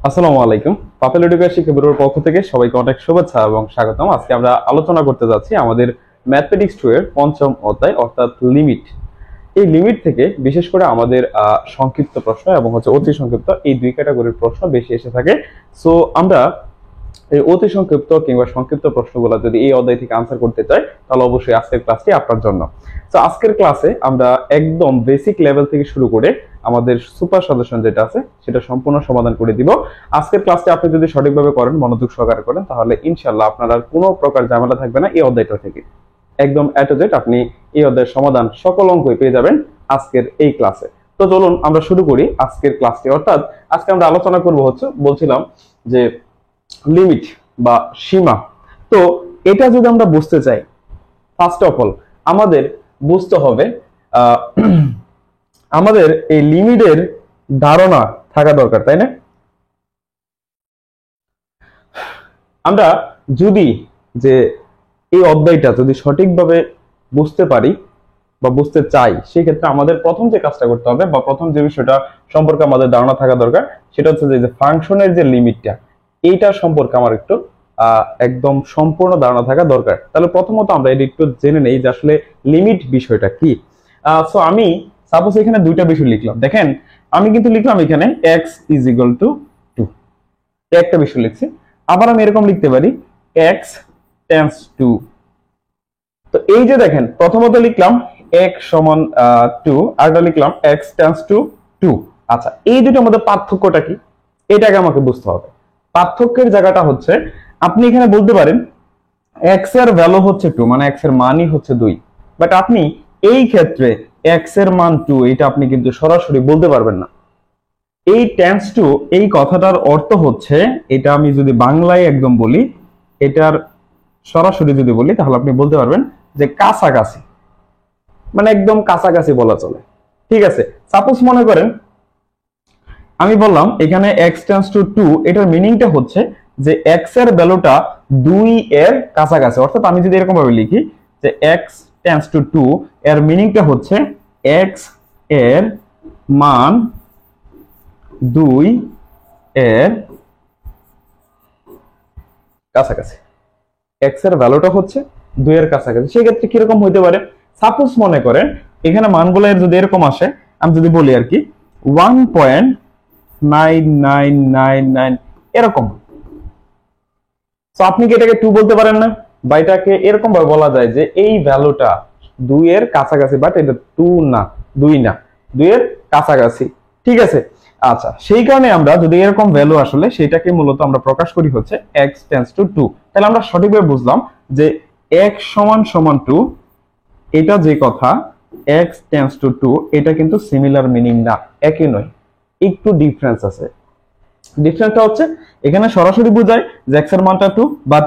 আসসালামু আলাইকুম। পাপেল এডুকেশন শিক্ষা ব্যুরোর পক্ষ থেকে সবাইকে অনেক শুভেচ্ছা এবং স্বাগতম। আজকে আমরা আলোচনা করতে যাচ্ছি আমাদের ম্যাথমেটিক্স 2 এর পঞ্চম অধ্যায় অর্থাৎ লিমিট। এই লিমিট থেকে বিশেষ করে আমাদের সংক্ষিপ্ত প্রশ্ন এবং অতি সংক্ষিপ্ত এই দুই ক্যাটাগরির প্রশ্ন বেশি এসে থাকে। সো আমরা এই অতি সংক্ষিপ্ত কিংবা সংক্ষিপ্ত প্রশ্নগুলো যদি এই অধ্যায় থেকে আনসার করতে চাই তাহলে অবশ্যই আজকের ক্লাসটি আপনার জন্য। তো আজকের ক্লাসে আমরা একদম বেসিক লেভেল থেকে শুরু করে আমাদের সুপার সাজেশন যেটা আছে সেটা সম্পূর্ণ সমাধান করে দিব। আজকের ক্লাসটি আপনি যদি সঠিকভাবে করেন, মনোযোগ সহকারে করেন, তাহলে ইনশাআল্লাহ আপনার আর কোনো প্রকার ঝামেলা থাকবে না এই অধ্যায়টা থেকে। একদম এ টু জেড আপনি এই অধ্যায়ের সমাধান সকল অঙ্কই পেয়ে যাবেন আজকের এই ক্লাসে। তো চলুন আমরা শুরু করি আজকের ক্লাসটি। অর্থাৎ আজকে আমরা আলোচনা করব বলছিলাম যে লিমিট বা সীমা। তো এটা যদি আমরা বুঝতে চাই, ফার্স্ট অফ অল আমাদের বুঝতে হবে আমাদের এই লিমিটের ধারণা থাকা দরকার, তাই না? আমরা যদি যে এই অধ্যায়টা যদি সঠিকভাবে বুঝতে পারি বা বুঝতে চাই, সেক্ষেত্রে আমাদের প্রথম যে কাজটা করতে হবে বা প্রথম যে বিষয়টা সম্পর্কে আমাদের ধারণা থাকা দরকার সেটা হচ্ছে যে ফাংশনের যে লিমিটটা, এইটার সম্পর্কে আমার একটু একদম সম্পূর্ণ ধারণা থাকা দরকার। তাহলে প্রথমত আমরা এটা একটু জেনে নেই যে আসলে লিমিট বিষয়টা কি। সো আমি সাপোজ এখানে দুইটা বিষয় লিখলাম, দেখেন আমি কিন্তু লিখলাম এখানে x ইজ ইকুয়াল টু 2, একটা বিষয় লিখছি। আবার আমি এরকম লিখতে পারি x টেন্ডস টু। তো এই যে দেখেন প্রথমত লিখলাম x সমান 2, আরেকটা লিখলাম x টেন্ডস টু 2। আচ্ছা, এই দুটোর মধ্যে পার্থক্যটা কি এটাকে আমাকে বুঝতে হবে। পার্থক্যের জায়গাটা হচ্ছে আপনি এখানে বলতে পারেন x এর ভ্যালু হচ্ছে 2, মানে x এর মানই হচ্ছে 2, বাট আপনি এই ক্ষেত্রে x এর মান 2 এটা আপনি কিন্তু সরাসরি বলতে পারবেন না। এই টেন্ডস টু এই কথাটার অর্থ হচ্ছে, এটা আমি যদি বাংলায় একদম বলি, এটার সরাসরি যদি বলি তাহলে আপনি বলতে পারবেন যে কাছাকাছি, মানে একদম কাছাকাছি বলা চলে। ঠিক আছে, সাপোজ মনে করেন আমি বললাম এখানে x টেন্ডস টু 2, এটার মিনিংটা হচ্ছে যে x এর ভ্যালুটা 2 এর কাছাকাছি। অর্থাৎ আমি যদি এরকম ভাবে লিখি যে x টেন্ডস টু 2, এর মিনিংটা হচ্ছে x এর মান 2 এর কাছাকাছি, x এর ভ্যালুটা হচ্ছে 2 এর কাছাকাছি। সেক্ষেত্রে কিরকম হইতে পারে, সাপোজ মনে করেন এখানে মানগুলো যদি এরকম আসে, আমি যদি বলি আর কি 1.9999 এরকম, তো আপনি কি এটাকে 2 বলতে পারেন না? বা এটাকে এরকম ভাবে বলা যায় যে এই ভ্যালুটা 2 এর কাছাকাছি, বাট এটা 2 না, 2 না, 2 এর কাছাকাছি। ঠিক আছে, আচ্ছা সেই কারণে আমরা যদি এরকম ভ্যালু আসলে সেটাকে মূলত আমরা প্রকাশ করি হচ্ছে x টেন্ডস টু 2। তাহলে আমরা সঠিকভাবে বুঝলাম যে x সমান সমান 2, এটা যে কথা x টেন্ডস টু 2 এটা কিন্তু সিমিলার মিনিং না, একই নয়, একটু ডিফারেন্স আছে। ডিফারেন্সটা হচ্ছে এখানে সরাসরি বোঝায় যে x এর মানটা 2, বাট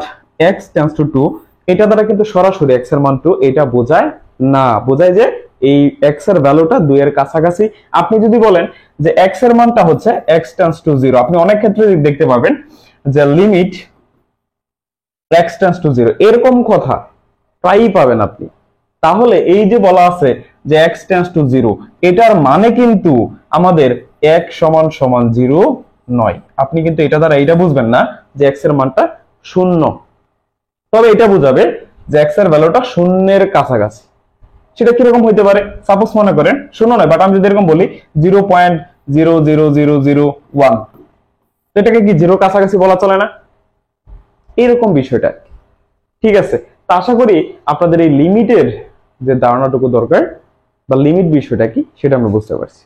x টেন্ডস টু 2 এটা দ্বারা কিন্তু সরাসরি x এর মান 2 এটা বোঝায় না, বোঝায় যে এই x এর ভ্যালুটা 2 এর কাছাকাছি। আপনি যদি বলেন যে x এর মানটা হচ্ছে x টেন্ডস টু 0, আপনি অনেক ক্ষেত্রে দেখতে পাবেন যে লিমিট x টেন্ডস টু 0 এরকম কথা প্রায়ই পাবেন আপনি। তাহলে এই যে বলা আছে যে x টেন্ডস টু 0, এটার মানে কিন্তু আমাদের x সমান সমান 0 নয়। আপনি কিন্তু এটা দ্বারা এটা বুঝবেন না যে x এর মানটা 0, তবে এটা বুঝাবে যে x এর ভ্যালুটা 0 এর কাছাকাছি। সেটা কিরকম হইতে পারে, সাপোজ মনে করেন 0 নয়, বাট আমি যদি এরকম বলি 0.00001, এটাকে কি 0 কাছাকাছি বলা চলে না? এরকম বিষয়টা। ঠিক আছে, তা আশা করি আপনাদের এই লিমিটের যে ধারণাটুকু দরকার বা লিমিট বিষয়টা কি সেটা আমরা বুঝতে পারছি।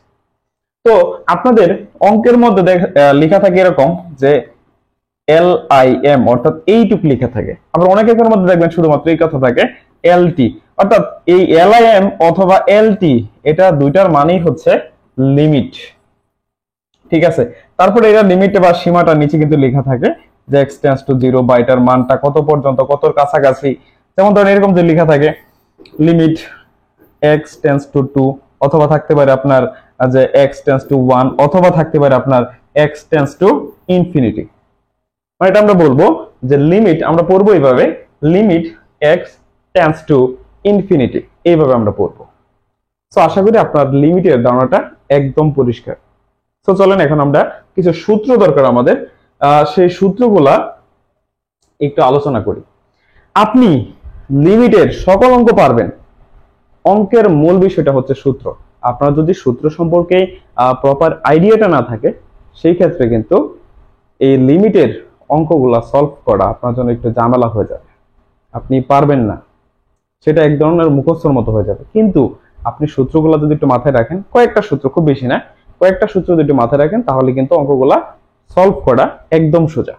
তো আপনাদের অঙ্কের মধ্যে লেখা থাকে এরকম যে LIM, অর্থাৎ এইটুক লেখা থাকে। আবার অনেকের মধ্যে দেখবেন শুধুমাত্র এই কথা থাকে LT, অর্থাৎ এই LIM অথবা LT এটা দুইটার মানেই হচ্ছে লিমিট। ঠিক আছে, তারপরে এটা লিমিট বা সীমাটা নিচে কিন্তু লেখা থাকে যে x টেন্ডস টু 0 বা এটার মানটা কত পর্যন্ত, কতর কাছাকাছি। যেমন ধরেন এরকম যে লেখা থাকে লিমিট x টেন্ডস টু 2, অথবা থাকতে পারে আপনার যে x টেন্ডস টু 1, অথবা থাকতে পারে আপনার x টেন্ডস টু ইনফিনিটি। মানে এটা আমরা বলবো যে লিমিট আমরা পড়বো এইভাবে, limit x tends to infinity, এইভাবে আমরা পড়বো। সো আশা করি আপনার লিমিটের ধারণাটা একদম পরিষ্কার। তো চলেন এখন আমরা কিছু সূত্র দরকার আমাদের, সেই সূত্রগুলা একটু আলোচনা করি। আপনি লিমিটের সকল অঙ্ক পারবেন, অঙ্কের মূল বিষয়টা হচ্ছে সূত্র। আপনার যদি সূত্র সম্পর্কে প্রপার আইডিয়াটা না থাকে, সেই ক্ষেত্রে কিন্তু এই লিমিটের অঙ্কগুলা সলভ করা আপনার জন্য একটু ঝামেলা হয়ে যাবে, আপনি পারবেন না, সেটা এক ধরনের মুখস্থর মতো হয়ে যাবে। কিন্তু আপনি সূত্রগুলো যদি একটু মাথায় রাখেন, কয়েকটা সূত্র, খুব বেশি না, কয়েকটা সূত্র যদি একটু মাথায় রাখেন, তাহলে কিন্তু অঙ্কগুলা সলভ করা একদম সোজা।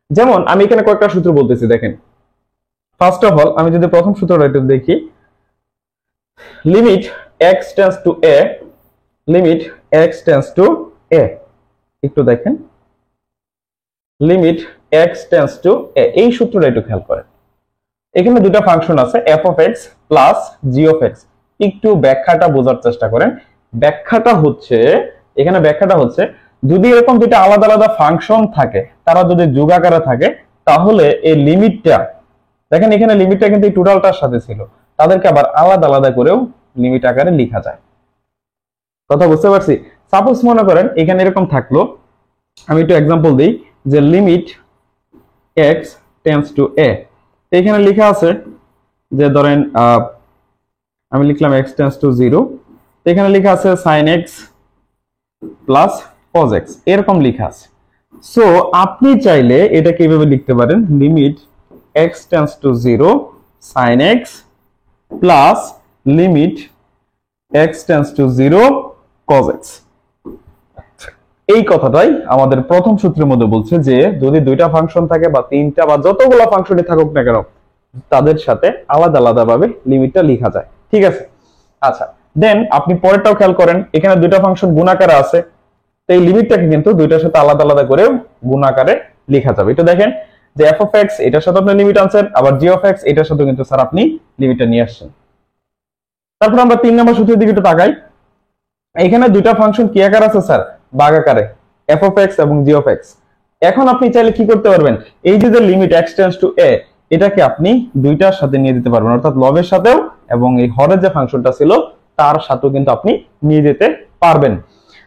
যেমন আমি এখানে কয়েকটা সূত্র বলতেছি, দেখেন। ফার্স্ট অফ অল আমি যদি প্রথম সূত্রটা একটু দেখি, limit x tends to a, limit x tends to a, একটু দেখেন, limit x tends to a, এই সূত্রটা একটু খেয়াল করেন। এখানে দুটো ফাংশন আছে, f of x plus g of x. একটু ব্যাখ্যাটা বোঝার চেষ্টা করেন। ব্যাখ্যাটা হচ্ছে, এখানে ব্যাখ্যাটা হচ্ছে, যদি এরকম দুটো আলাদা আলাদা ফাংশন থাকে, তারা যদি যোগ আকারে থাকে, তাহলে এই লিমিটটা, দেখেন এখানে লিমিটটা কিন্তু এই টোটালটার সাথে ছিল, তাদেরকে আবার আলাদা আলাদা করেও লিমিট আকারে লেখা যায়। কথা বুঝতে পারছি? সাপোজ মনে করেন এখানে এরকম থাকলো, আমি একটু এক্সাম্পল দিই, যে লিমিট এক্স টেন্ডস টু এ, এখানে লেখা আছে যে ধরেন আমি লিখলাম এক্স টেন্ডস টু 0, এখানে লেখা আছে sin x plus cos x, এরকম লেখা আছে। সো আপনি চাইলে এটা কিভাবে লিখতে পারেন, limit x tends to 0 sin x plus limit x tends to 0 cos x। এই কথাটাই আমাদের প্রথম সূত্রের মধ্যে বলছে যে যদি দুইটা ফাংশন থাকে বা তিনটা বা যতগুলো ফাংশনই থাকুক না কেন, তাদের সাথে আলাদা আলাদা ভাবে লিমিটটা লেখা যায়। ঠিক আছে, আচ্ছা, দেন আপনি পরেরটাও খেয়াল করেন, এখানে দুইটা ফাংশন গুণাকারে আছে, তো এই লিমিটটাকে কিন্তু দুইটার সাথে আলাদা আলাদা করে গুণাকারে লেখা যাবে। এটা দেখেন যে এফ অফ এক্স, এটার সাথে আপনি লিমিট আনছেন, আবার জি অফ এক্স, এটার সাথে কিন্তু স্যার আপনি লিমিটটা নিয়ে আসছেন। তারপর আমরা 3 নম্বর সূত্রের দিকে একটু তাকাই। এখানে দুইটা ফাংশন কি আকারে আছে স্যার? ভাগ আকারে, এফ অফ এক্স এবং জি অফ এক্স। এখন আপনি চাইলে কি করতে পারবেন, এই যে লিমিট এক্স টেন্ডস টু এ, এটাকে আপনি দুইটার সাথে নিয়ে দিতে পারবেন, অর্থাৎ লবের সাথেও এবং এই হরের যে ফাংশনটা ছিল তার সাথেও কিন্তু আপনি নিয়ে যেতে পারবেন।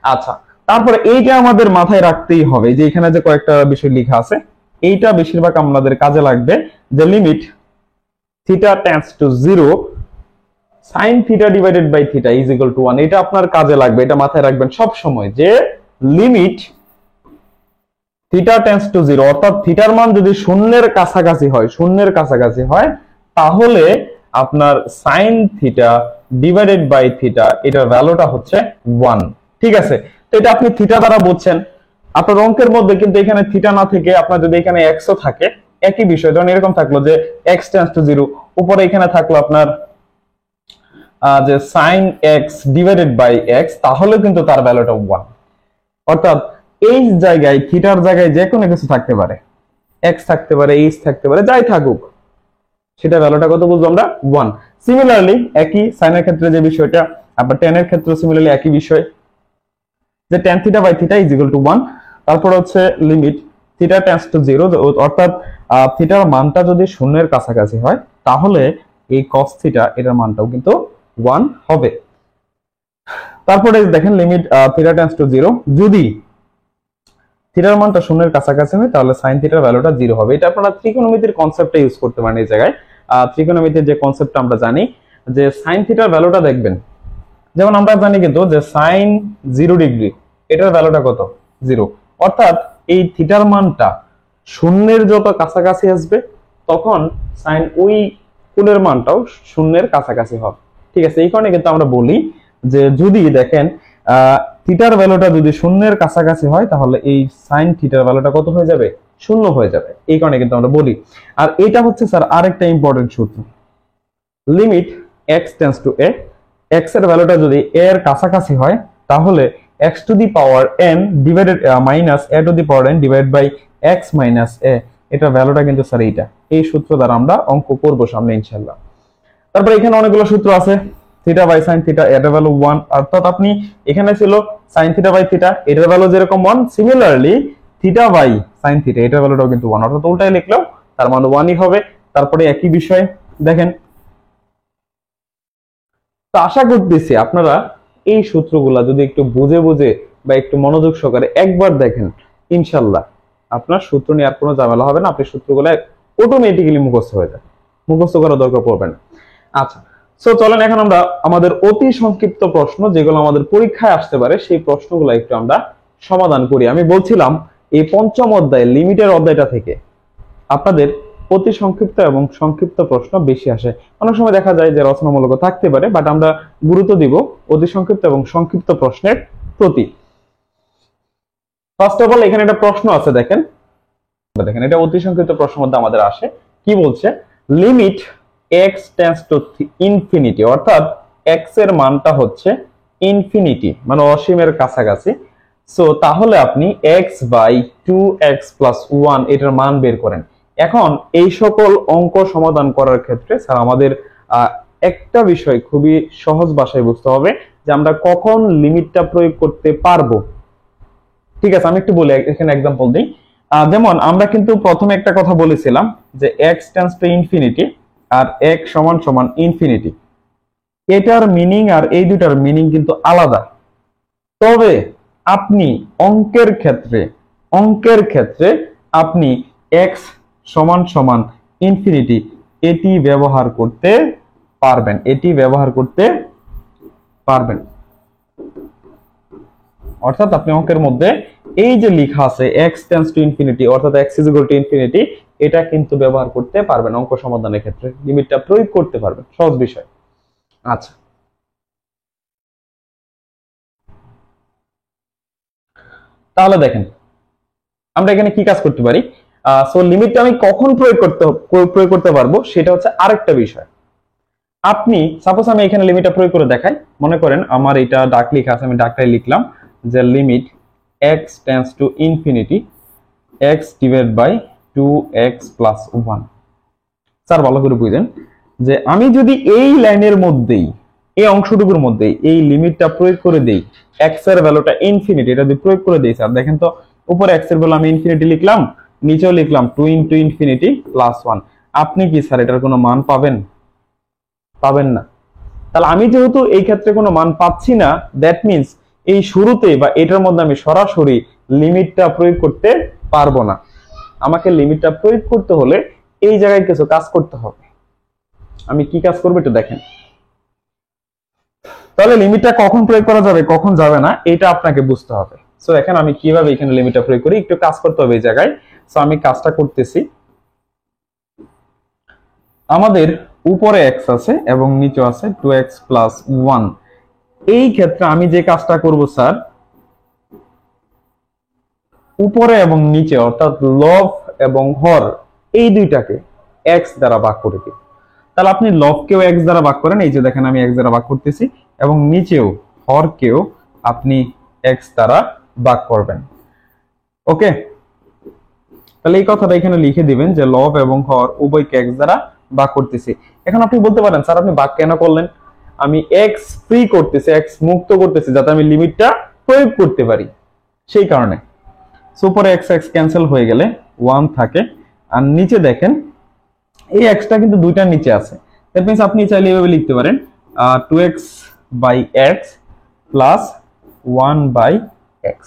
আচ্ছা, তারপরে এইটা আমাদের মাথায় রাখতেই হবে যে এখানে যে কয়েকটা বিষয় লেখা আছে, এইটা বেশিরভাগ আমাদের কাজে লাগবে, যে limit theta tends to 0 sin theta divided by theta is equal to 1। এটা আপনার কাজে লাগবে, এটা মাথায় রাখবেন সব সময়, যে লিমিট থিটা টেন্ডস টু 0, অর্থাৎ থিটার মান যদি শূন্যের কাছাকাছি হয়, শূন্যের কাছাকাছি হয়, তাহলে আপনার sin theta divided by theta, এটার ভ্যালুটা হচ্ছে 1। ঠিক আছে, তো এটা আপনি থিটা দ্বারা বুঝছেন। আপনার অঙ্কের মধ্যে কিন্তু এখানে থিটা না থেকে আপনার যদি এখানে x ও থাকে, একই বিষয়। যখন এরকম থাকলো যে x টেন্ডস টু 0, উপরে এখানে থাকলো আপনার যে sin x divided by x, তাহলে কিন্তু তার ভ্যালুটা 1। অর্থাৎ এই জায়গায় থিটার জায়গায় যে কোনো কিছু থাকতে পারে, x থাকতে পারে, h থাকতে পারে, যাই থাকুক, সেটা ভ্যালুটা কত বুঝবো আমরা? 1। সিমিলারলি একই sin এর ক্ষেত্রে যে বিষয়টা, আবার tan এর ক্ষেত্রে সিমিলারলি একই বিষয়, যে tan theta by theta is equal to 1। তারপর হচ্ছে লিমিট থিটা টেন্ডস টু 0, অর্থাৎ থিটার মানটা যদি শূন্যের কাছাকাছি হয়, তাহলে এই cos থিটা এটার মানটাও কিন্তু 1 হবে। তারপরে দেখেন লিমিট থিটা টেন্ডস টু 0, যদি থিটার মানটা শূন্যের কাছাকাছি হয়, তাহলে sin থিটার ভ্যালুটা 0 হবে। এটা আপনারা ত্রিকোণমিতির কনসেপ্টটা ইউজ করতে পারেন এই জায়গায়। ত্রিকোণমিতির যে কনসেপ্টটা আমরা জানি, যে sin থিটার ভ্যালুটা দেখবেন, যেমন আমরা জানি কিন্তু যে sin 0 ডিগ্রি, এটার ভ্যালুটা কত? 0। অর্থাৎ এই থিটার মানটা শূন্যের যত কাছাকাছি আসবে, তখন sin ওই কোণের মানটাও শূন্যের কাছাকাছি হবে। ঠিক আছে, এই কারণে কিন্তু আমরা বলি যে যদি দেখেন থিটার ভ্যালুটা যদি শূন্যের কাছাকাছি হয়, তাহলে এই sin থিটার ভ্যালুটা কত হয়ে যাবে? 0 হয়ে যাবে। এই কারণে কিন্তু আমরা বলি। আর এটা হচ্ছে স্যার আরেকটা ইম্পর্টেন্ট সূত্র, limit x tends to a, x এর ভ্যালুটা যদি a এর কাছাকাছি হয়, তাহলে x to the power n divided minus a to the power n divide by x minus a, এটা ভ্যালুটা কিন্তু স্যার এইটা। এই সূত্র দ্বারা আমরা অঙ্ক করব সামনে ইনশাআল্লাহ। তারপর এখানে অনেকগুলো সূত্র আছে, থিটা বাই sin থিটা, এটার ভ্যালু 1, অর্থাৎ আপনি এখানে ছিল sin থিটা বাই থিটা, এটার ভ্যালু যেরকম 1, similarly theta by sin theta, এটার ভ্যালুটাও কিন্তু 1, অর্থাৎ উল্টাই লিখলেও তার মান 1ই হবে। তারপরে একই বিষয় দেখেন। তো আশা করতেছি আপনারা এই সূত্রগুলা যদি একটু বুঝে বুঝে বা একটু মনোযোগ সহকারে একবার দেখেন, ইনশাল্লাহ আপনার সূত্র নিয়ে আর কোনো ঝামেলা হবে না। আপনি সূত্রগুলো অটোমেটিক্যালি মুখস্থ হয়ে যায়, মুখস্থ করার দরকার পড়বে না। আচ্ছা, সো চলেন এখন আমরা আমাদের অতি সংক্ষিপ্ত প্রশ্ন যেগুলো আমাদের পরীক্ষায় আসতে পারে সেই প্রশ্নগুলো একটু আমরা সমাধান করি। আমি বলছিলাম এই পঞ্চম অধ্যায় লিমিটের অধ্যায়টা থেকে আপনাদের অতি সংক্ষিপ্ত এবং সংক্ষিপ্ত প্রশ্ন বেশি আসে। অনেক সময় দেখা যায় যে রচনামূলক থাকতে পারে, বাট আমরা গুরুত্ব দিব অতি সংক্ষিপ্ত এবং সংক্ষিপ্ত প্রশ্নের প্রতি। ফার্স্ট অফ অল এখানে একটা প্রশ্ন আছে, দেখেন দেখেন এটা অতি সংক্ষিপ্ত প্রশ্নের মধ্যে আমাদের আসে। কি বলছে? Limit x tends to infinity, অর্থাৎ এক্স এর মানটা হচ্ছে ইনফিনিটি মানে অসীমের কাছাকাছি। সো তাহলে আপনি এক্স বাই 2x+1 এটার মান বের করেন। এখন এই সকল অঙ্ক সমাধান করার ক্ষেত্রে স্যার আমাদের একটা বিষয় খুবই সহজ ভাষায় বুঝতে হবে যে আমরা কখন লিমিটটা প্রয়োগ করতে পারবো। ঠিক আছে, আমি একটু বলি, এখানে एग्जांपल দিই। যেমন আমরা কিন্তু প্রথমে একটা কথা বলেছিলাম যে x টেন্ডস টু ইনফিনিটি আর x সমান সমান ইনফিনিটি, এটার মিনিং আর এই দুটার মিনিং কিন্তু আলাদা। তবে আপনি অঙ্কের ক্ষেত্রে আপনি x সমান সমান ইনফিনিটি এটি ব্যবহার করতে পারবেন, অর্থাৎ আপনি অঙ্কের মধ্যে এই যে লেখা আছে x টেন্ডস টু ইনফিনিটি অর্থাৎ x is equal to infinity, এটা কিন্তু ব্যবহার করতে পারবেন অঙ্ক সমাধানের ক্ষেত্রে, লিমিটটা প্রয়োগ করতে পারবেন। সহজ বিষয়। আচ্ছা, তাহলে দেখেন আমরা এখানে কি কাজ করতে পারি। সো লিমিটটা আমি কখন প্রয়োগ করতে পারবো সেটা হচ্ছে আরেকটা বিষয়। আপনি সাপোজ আমি এখানে লিমিটটা প্রয়োগ করে দেখাই। মনে করেন আমার এটা ডাক লেখা আছে, আমি ডাকটাই লিখলাম যে limit x tends to infinity x divide by 2x+1। Sir ভালো করে বুঝেন যে আমি যদি এই লাইনের মধ্যেই এই অংশটুকুর মধ্যেই এই লিমিটটা প্রয়োগ করে দেই, x এর ভ্যালুটা ইনফিনিটি, এটা যদি প্রয়োগ করে দেই স্যার দেখেন তো উপরে x এর ভ্যালু আমি ইনফিনিটি লিখলাম, নিচেও লিখলাম 2 * ∞+1। আপনি কি স্যার এটার কোনো মান পাবেন না? তাহলে আমি যেহেতু এই ক্ষেত্রে কোনো মান পাচ্ছি না, দ্যাট মিন্স এই শুরুতে বা এটার মধ্যে আমি সরাসরি লিমিটটা প্রয়োগ করতে পারবো না। আমাকে লিমিটটা প্রয়োগ করতে হলে এই জায়গায় কিছু কাজ করতে হবে। আমি কি কাজ করব একটু দেখেন। তাহলে লিমিটটা কখন প্রয়োগ করা যাবে কখন যাবে না এটা আপনাকে বুঝতে হবে। সো এখন আমি কিভাবে এখানে লিমিটটা প্রয়োগ করি একটু কাজ করতে হবে এই জায়গায়। সো আমি কাজটা করতেছি। আমাদের উপরে x আছে এবং নিচে আছে 2x+1। এই ক্ষেত্রে আমি যে কাজটা করব স্যার, উপরে এবং নিচে অর্থাৎ লব এবং হর এই দুইটাকে x দ্বারা ভাগ করে দিই। তাহলে আপনি লবকেও x দ্বারা ভাগ করেন, এই যে দেখেন আমি x দ্বারা ভাগ করতেছি, এবং নিচেও হরকেও আপনি x দ্বারা ভাগ করবেন। ওকে, তাহলে এই কথাটা এখানে লিখে দিবেন যে লব এবং হর উভয়কে x দ্বারা ভাগ করতেছি। এখন আপনি বলতে পারেন স্যার আপনি ভাগ কেন করলেন? আমি x ফ্রি করতেছি, x মুক্ত করতেছি যাতে আমি লিমিটটা প্রয়োগ করতে পারি, সেই কারণে। সো উপরে x x ক্যান্সেল হয়ে গেলে 1 থাকে, আর নিচে দেখেন এই x টা কিন্তু দুইটার নিচে আছে। দ্যাট মিন্স আপনি চাইলে এভাবে লিখতে পারেন 2x/x প্লাস 1/x।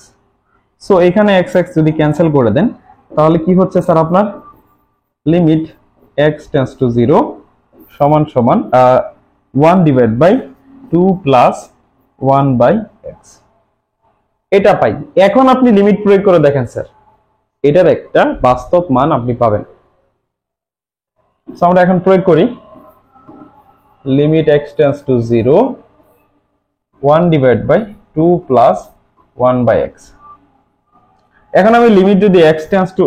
সো এখানে x x যদি ক্যান্সেল করে দেন তাহলে কি হচ্ছে স্যার আপনার লিমিট x টেন্ডস টু 0 সমান সমান 1/2 প্লাস 1/x এটা পাই। এখন আপনি লিমিট প্রয়োগ করে দেখেন স্যার, এটার একটা বাস্তব মান আপনি পাবেন। সো আমরা এখন প্রয়োগ করি limit x tends to 0 1/2 plus 1/x। এখন আমি লিমিট যদি x টেন্ডস টু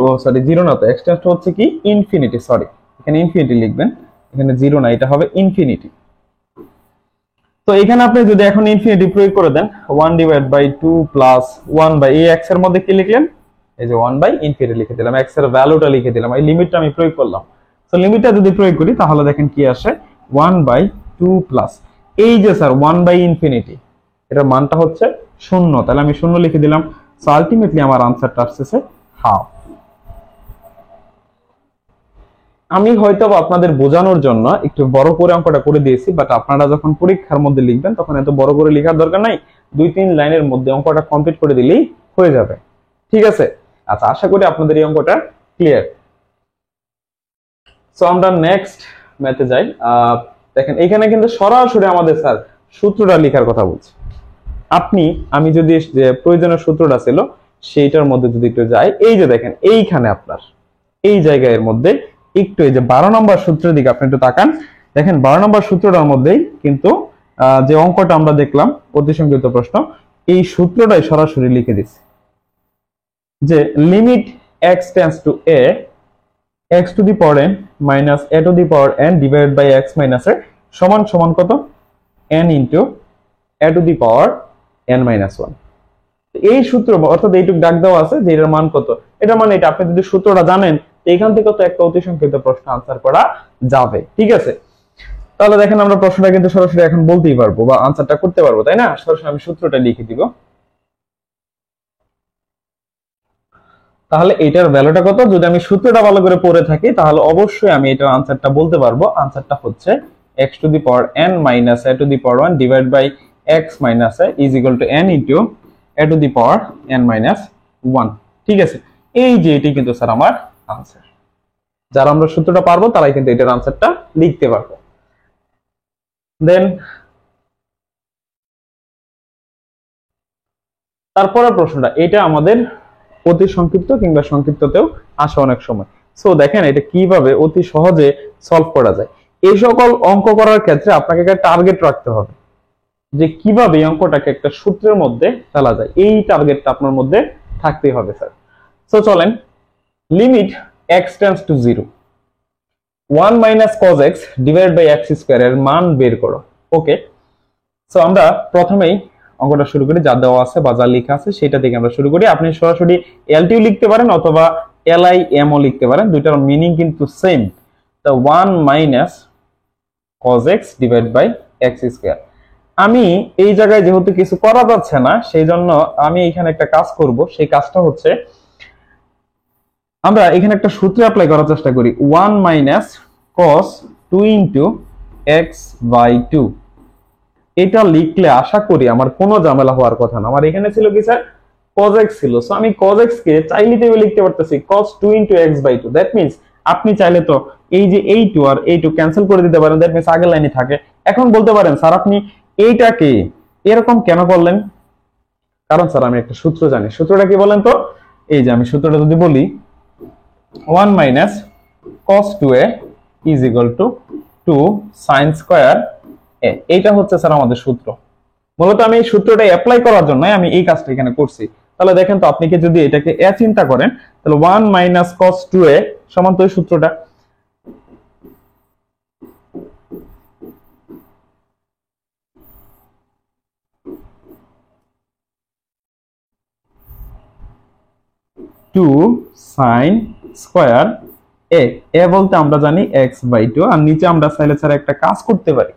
0 না, তো x টেন্ডস টু হচ্ছে কি ইনফিনিটি, সরি এখানে ইনফিনিটি লিখবেন, এখানে 0 না, এটা হবে ইনফিনিটি। তো এখানে আপনি যদি এখন ইনফিনিটি প্রয়োগ করে দেন 1/2 প্লাস 1/x এর মধ্যে কি লিখলেন, এই যে 1/ইনফিনিটি লিখে দিলাম, x এর ভ্যালুটা লিখে দিলাম, এই লিমিটটা আমি প্রয়োগ করলাম। তো লিমিটটা যদি প্রয়োগ করি তাহলে দেখেন কি আসে 1/2 প্লাস এই যে স্যার 1/ইনফিনিটি, এটার মানটা হচ্ছে 0, তাহলে আমি 0 লিখে দিলাম। সো আলটিমেটলি আমার আনসারটা আসছে হাফ। আমি হয়তো আপনাদের বোঝানোর জন্য একটু বড় করে অঙ্কটা করে দিয়েছি, বাট আপনারা যখন পরীক্ষার মধ্যে লিখবেন তখন এত বড় করে লেখার দরকার নাই, 2-3 লাইনের মধ্যে অঙ্কটা কমপ্লিট করে দিলেই হয়ে যাবে। ঠিক আছে, আচ্ছা আশা করি আপনাদের এই অঙ্কটা ক্লিয়ার। সো আমরা নেক্সট ম্যাথে যাই। দেখেন এখানে কিন্তু সরাসরি আমাদের স্যার সূত্রটা লেখার কথা বলছে। আমি যদি যে প্রয়োজনীয় সূত্রটা ছিল সেইটার মধ্যে যদি একটু যাই, এই যে দেখেন এইখানে আপনার এই জায়গার মধ্যে একটু এই যে 12 নম্বর সূত্রের দিকে আপনি একটু তাকান। দেখেন 12 নম্বর সূত্রটার মধ্যেই কিন্তু যে অঙ্কটা আমরা দেখলাম অতি সংক্ষিপ্ত প্রশ্ন, এই সূত্রটাই সরাসরি লিখে দিচ্ছে যে limit x tends to a x to the power n minus a to the power n divided by x minus a সমান সমান কত n into a to the power n minus 1। এই সূত্র অর্থাৎ এইটুক ডাক দেওয়া আছে যে এটার মান কত, এটার মানে এটা। আপনি যদি সূত্রটা জানেন এইখান থেকে তো একটা অতি সংক্ষিপ্ত প্রশ্ন আনসার করা যাবে। ঠিক আছে, তাহলে দেখেন আমরা প্রশ্নটা কিন্তু সরাসরি এখন বলতেই পারবো বা আনসারটা করতে পারবো, তাই না? সরাসরি আমি সূত্রটা লিখে দিব। তাহলে এটার ভ্যালুটা কত, যদি আমি সূত্রটা ভালো করে পড়ে থাকি তাহলে অবশ্যই আমি এটার আনসারটা বলতে পারবো। আনসারটা হচ্ছে x to the power n minus a to the power 1 divide by x minus a is equal to n into a to the power n minus 1। ঠিক আছে, এই যে এটি কিন্তু স্যার আমার আনসার। যারা আমরা সূত্রটা পারবো তারাই কিন্তু এটার আনসারটা লিখতে পারবো। দেন তারপরের প্রশ্নটা, এটা আমাদের অতি সংক্ষিপ্ত কিংবা সংক্ষিপ্ততেও আসে অনেক সময়। সো দেখেন এটা কিভাবে অতি সহজে সলভ করা যায়। এই সকল অঙ্ক করার ক্ষেত্রে আপনাকে একটা টার্গেট রাখতে হবে যে কিভাবে এই অঙ্কটাকে একটা সূত্রের মধ্যে ফেলা যায়, এই টার্গেটটা আপনার মধ্যে থাকতেই হবে স্যার। সো চলেন, limit x tends to 0 1 minus cos x divided by x square এর মান বের করো। ওকে, সো আমরা প্রথমেই অঙ্কটা শুরু করি, যা দেওয়া আছে বা যা লেখা আছে সেটা থেকে আমরা শুরু করি। আপনি সরাসরি এলটিও লিখতে পারেন অথবা LIM ও লিখতে পারেন, দুইটার মিনিং কিন্তু সেম। তো 1 minus cos x divide by x square. আমি এই জায়গায় যেহেতু কিছু করা যাচ্ছে না সেই জন্য আমি এখানে একটা কাজ করব। সেই কাজটা হচ্ছে আমরা এখানে একটা সূত্র অ্যাপ্লাই করার চেষ্টা করি। 1 minus cos 2 into x by 2, এটা লিখলে আশা করি আমার কোনো ঝামেলা হওয়ার কথা না। আমার এখানে ছিল কি স্যার, cos x ছিল। সো আমি cos x কে চাইলে তো লিখতে পারতেছি cos 2 into x by 2। That means আপনি চাইলে তো এই যে এই 2 আর এই 2 ক্যান্সেল করে দিতে পারেন। দ্যাট মিন্স আগের লাইনে থাকে। এখন বলতে পারেন স্যার আপনি এইটাকে এরকম কেন করলেন? কারণ স্যার আমি একটা সূত্র জানি। সূত্রটা কি বলেন তো? এই যে আমি সূত্রটা যদি বলি 1 minus cos 2a is equal two 2 sin square a। এইটা হচ্ছে স্যার আমাদের সূত্র। মূলত আমি এই সূত্রটা অ্যাপ্লাই করার জন্য আমি এই কাজটা এখানে করছি। তাহলে দেখেন তো, আপনি কি যদি এটাকে a চিন্তা করেন তাহলে 1 মাইনাস cos 2a সমান তো এই সূত্রটা। টু সাইন স্কয়ার এ, এ বলতে আমরা জানি x বাই 2, আর নিচে আমরা চাইলে ছাড়া একটা কাজ করতে পারি।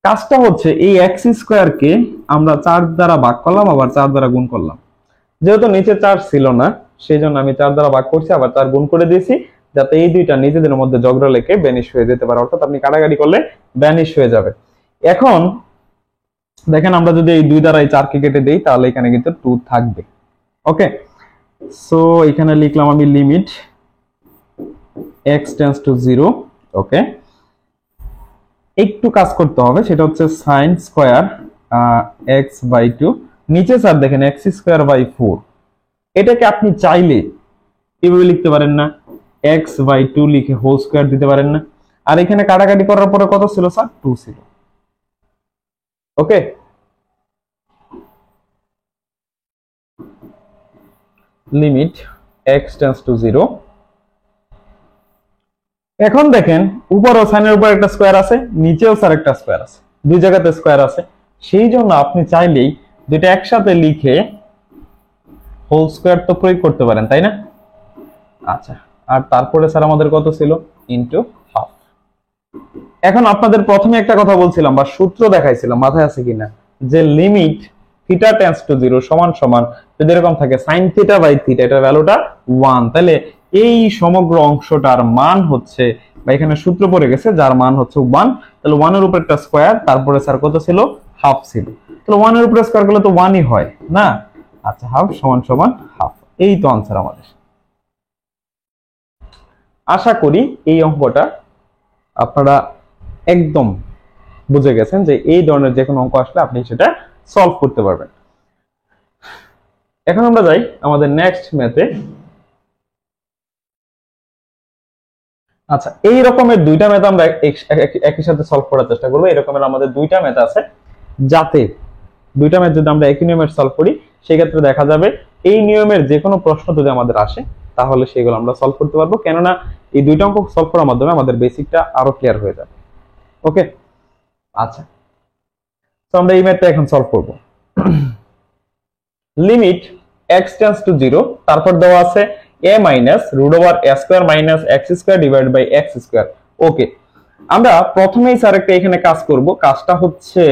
কাজটা হচ্ছে এই x স্কয়ার কে আমরা 4 দ্বারা ভাগ করলাম, আবার 4 দ্বারা গুণ করলাম। যেহেতু নিচে 4 ছিল না সেই জন্য আমি 4 দ্বারা ভাগ করছি, আবার 4 গুণ করে দিয়েছি, যাতে এই দুইটা নিজেদের মধ্যে ঝগড়া লেগে ভ্যানিশ হয়ে যেতে পারে। অর্থাৎ আপনি কাটাকাটি করলে ভ্যানিশ হয়ে যাবে। এখন দেখেন আমরা যদি এই 2 দ্বারা এই 4 কে কেটে দেই তাহলে এখানে কিন্তু 2 থাকবে। ওকে, সো এখানে লিখলাম আমি লিমিট x টেন্ডস টু 0। ওকে, একটু কাজ করতে হবে, সেটা হচ্ছে sin স্কয়ার x বাই 2। নিচে স্যার দেখেন x স্কয়ার বাই 4। এটাকে আপনি চাইলে এভাবে লিখতে পারেন না, x বাই 2 লিখে হোল স্কয়ার দিতে পারেন না? আর এখানে কাটাকাটি করার পরে কত ছিল স্যার? 2 ছিল। ওকে, লিমিট x টেন্ডস টু 0। এখন দেখেন উপরও সাইনের উপর একটা স্কয়ার আছে, নিচেও স্যার একটা স্কয়ার আছে, দুই জায়গাতে স্কয়ার আছে। সেই জন্য আপনি চাইলেই দুটো একসাথে লিখে হোল স্কয়ার তো প্রয়োগ করতে পারেন, তাই না? আচ্ছা, আর তারপরে স্যার আমাদের কত ছিল? Into half. এখন আপনাদের প্রথমে একটা কথা বলছিলাম বা সূত্র দেখাইছিলাম, মাথায় আছে কিনা, যে লিমিট থিটা টেন্ডস টু 0 সমান সমান যদি এরকম থাকে sin থিটা বাই থিটা, এটার ভ্যালুটা 1, তাহলে এই সমগ্র অংশটার মান হচ্ছে, বা এখানে সূত্র পড়ে গেছে যার মান হচ্ছে 1, তাহলে 1 এর উপর একটা স্কয়ার, তারপরে স্যার কত ছিল? হাফ ছিল, তাহলে 1 এর উপরে স্কয়ার করলে তো 1ই হয় না। আচ্ছা, হাফ সমান সমান হাফ, এই তো आंसर আমাদের। আশা করি এই অঙ্কটা আপনারা একদম বুঝে গেছেন যে এই ধরনের যে কোনো অঙ্ক আসলে আপনি সেটা সলভ করতে পারবেন। এখন আমরা যাই আমাদের নেক্সট ম্যাথে। আচ্ছা, এই রকমের দুইটা ম্যাথ আমরা একই সাথে সলভ করার চেষ্টা করব। এই রকমের আমাদের দুইটা ম্যাথ আছে, যাতে দুইটা ম্যাথ যদি আমরা একই নিয়মের সলভ করি সেই ক্ষেত্রে দেখা যাবে এই নিয়মের যে কোনো প্রশ্ন যদি আমাদের আসে তাহলে সেগুলো আমরা সলভ করতে পারবো, কেননা এই দুইটা অঙ্ক সলভ করার মাধ্যমে আমাদের বেসিকটা আরো ক্লিয়ার হয়ে যাবে। ওকে, আচ্ছা, তো আমরা এই ম্যাথটা এখন সলভ করব। লিমিট x টেন্ডস টু 0, তারপর দেওয়া আছে a minus root over a square minus x square divided by x square. Okay, আমরা প্রথমেই স্যার একটা এখানে কাজ করব। কাজটা হচ্ছে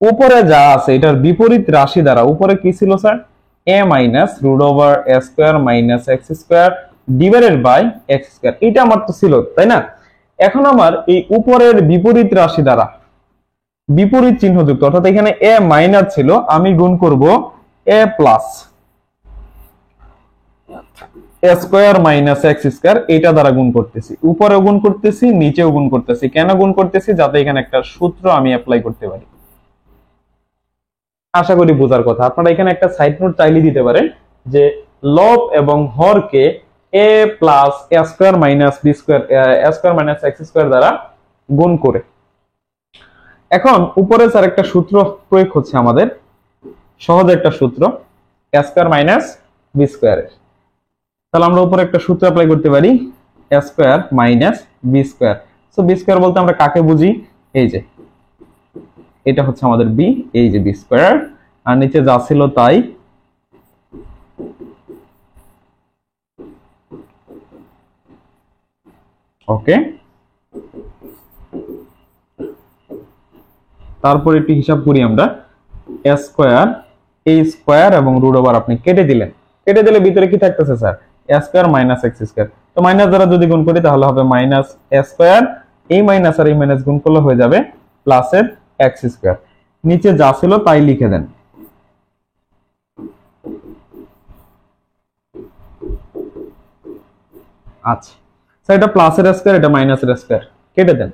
উপরে যা আছে এটার বিপরীত রাশি দ্বারা, উপরে কি ছিল sir, a minus root over a square minus x square divided by x square, এটা আমার তো ছিল, তাই না? এখন আমার এই উপরের বিপরীত রাশি দ্বারা বিপরীত চিহ্নযুক্ত, অর্থাৎ এখানে a মাইনাস ছিল, আমি গুণ করব a plus a square minus x square, এটা দ্বারা গুণ করতেছি, উপরেও গুণ করতেছি নিচেও গুণ করতেছি। কেন গুণ করতেছি? যাতে এখানে একটা সূত্র আমি অ্যাপ্লাই করতে পারি। আশা করি বোঝার কথা। আপনারা এখানে একটা সাইড নোট চাইলে দিতে পারেন যে লব এবং হরকে a plus a square minus b square a square minus x square দ্বারা গুণ করে। এখন উপরে স্যার একটা সূত্র প্রয়োগ হচ্ছে আমাদের, সহজ একটা সূত্র, a স্কয়ার মাইনাস b স্কয়ারের। তাহলে আমরা উপরে একটা সূত্র অ্যাপ্লাই করতে পারি, a square minus b square. So b square বলতে আমরা কাকে বুঝি? এই যে এটা হচ্ছে আমাদের b, এই যে b স্কয়ার, আর নিচে যা ছিল তাই। ওকে, তারপর একটু হিসাব করি আমরা। a স্কয়ার, a স্কয়ার এবং রুট ওভার আপনি কেটে দিলেন, কেটে দিলে ভিতরে কি থাকতেছে sir? a square minus x square. তো মাইনাস দ্বারা যদি গুণ করি তাহলে হবে মাইনাস a স্কয়ার, এই মাইনাস আর এই মাইনাস গুণ করলে হয়ে যাবে প্লাসের x স্কয়ার। নিচে যা ছিল তাই লিখে দেন। আচ্ছা স্যার, এটা প্লাসের স্কয়ার, এটা মাইনাসের স্কয়ার, কেটে দেন।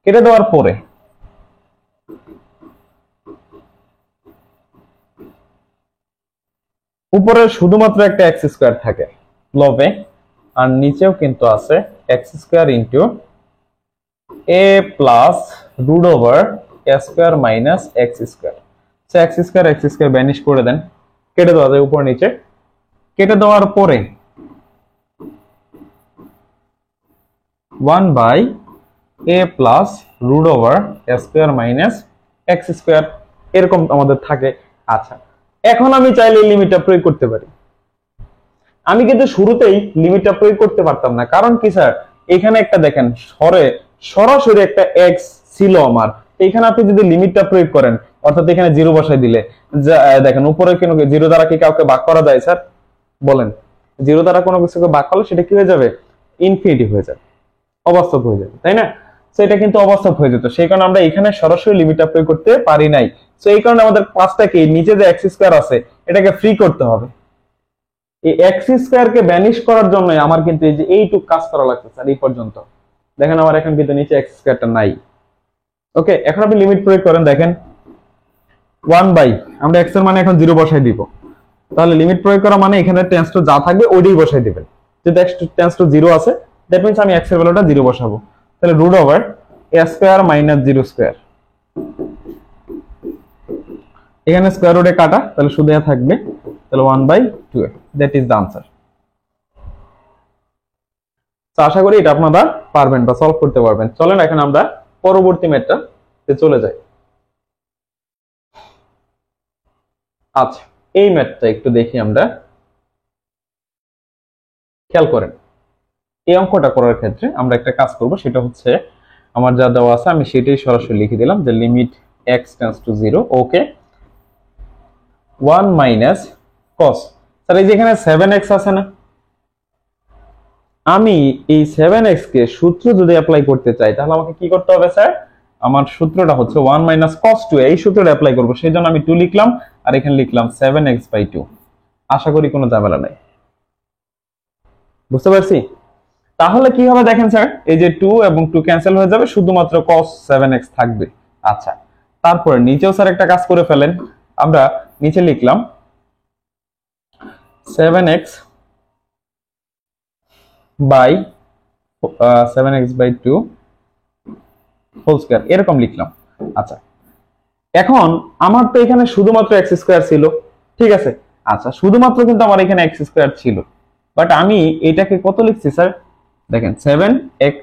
কেটে দেওয়ার পরে উপরে শুধুমাত্র একটা x স্কয়ার থাকে লবে, আর নিচেও কিন্তু আছে x square into a plus root over a square minus x square. So x square vanish করে দেন, কেটে দেওয়া যায় উপর নিচে। কেটে দেওয়ার পরে 1 by a plus root over a square minus x square, এরকম আমাদের থাকে। আচ্ছা, এখন আমি চাইলে লিমিটটা প্রয়োগ করতে পারি। আমি কিন্তু শুরুতেই লিমিটটা প্রয়োগ করতে পারতাম না, কারণ কি স্যার, এখানে একটা দেখেন সরাসরি একটা x ছিল আমার। এখানে আপনি যদি লিমিটটা প্রয়োগ করেন, অর্থাৎ এখানে 0 বসাই দিলে, দেখেন উপরে কেন 0 দ্বারা কি কাউকে ভাগ করা যায় স্যার? বলেন, 0 দ্বারা কোনো কিছুকে ভাগ করলে সেটা কি হয়ে যাবে? ইনফিনিটি হয়ে যাবে, অবাস্তব হয়ে যাবে, তাই না? তো এটা কিন্তু অবাস্তব হয়ে যেত, সেই কারণে আমরা এখানে সরাসরি লিমিটটা প্রয়োগ করতে পারি নাই। তো এই কারণে আমাদের পাঁচটাকে নিচে যে x স্কয়ার আছে এটাকে ফ্রি করতে হবে। এই x স্কয়ার কে ভ্যানিশ করার জন্য আমার কিন্তু এই যে এইটুক কাজ করা লাগছে স্যার, এই পর্যন্ত। দেখেন আমার এখন কিন্তু নিচে x স্কয়ারটা নাই। ওকে, এখন আপনি লিমিট প্রয়োগ করেন, দেখেন 1 বাই, আমরা x এর মানে এখন 0 বসাই দিব। তাহলে লিমিট প্রয়োগ করা মানে এখানে টেন্ডস টু যা থাকবে ওইটাই বসাই দিবেন। যদি x টেন্ডস টু 0 আছে, দ্যাট মিন্স আমি x এর ভ্যালুটা 0 বসাবো। তাহলে root over a square minus 0 square, এখানে স্কয়ার রুটে কাটা, তাহলে শুধু থাকবে, তাহলে 1 by 2, that is the answer. তো আশা করি এটা আপনারা পারবেন বা সলভ করতে পারবেন। চলেন এখন আমরা পরবর্তী ম্যাথটাতে চলে যাই। আচ্ছা, এই ম্যাথটা একটু দেখি আমরা, খেয়াল করেন। এই অঙ্কটা করার ক্ষেত্রে আমরা একটা কাজ করব, সেটা হচ্ছে আমার যা দেওয়া আছে আমি সেটাই সরাসরি লিখে দিলাম যে limit x tends to 0, okay, 1 minus cos। Sir এই যে এখানে 7x আছে না, আমি এই 7x কে সূত্র যদি অ্যাপ্লাই করতে চাই তাহলে আমাকে কি করতে হবে স্যার? আমার সূত্রটা হচ্ছে 1 মাইনাস cos 2a, এই সূত্রটা অ্যাপ্লাই করব, সেই জন্য আমি 2 লিখলাম আর এখানে লিখলাম 7x/2। আশা করি কোনো ঝামেলা নাই, বুঝতে পারছি? তাহলে কি হবে দেখেন স্যার, এই যে 2 এবং 2 ক্যান্সেল হয়ে যাবে, শুধুমাত্র cos 7x থাকবে। আচ্ছা, তারপরে নিচেও স্যার একটা কাজ করে ফেলেন, আমরা নিচে লিখলাম 7x by 7x/2 whole square, এরকম লিখলাম। আচ্ছা, এখন আমার তো এখানে শুধুমাত্র x স্কয়ার ছিল, ঠিক আছে? আচ্ছা, শুধুমাত্র কিন্তু আমার এখানে x স্কয়ার ছিল, বাট আমি এটাকে কত লিখছি স্যার, দেখেন 7x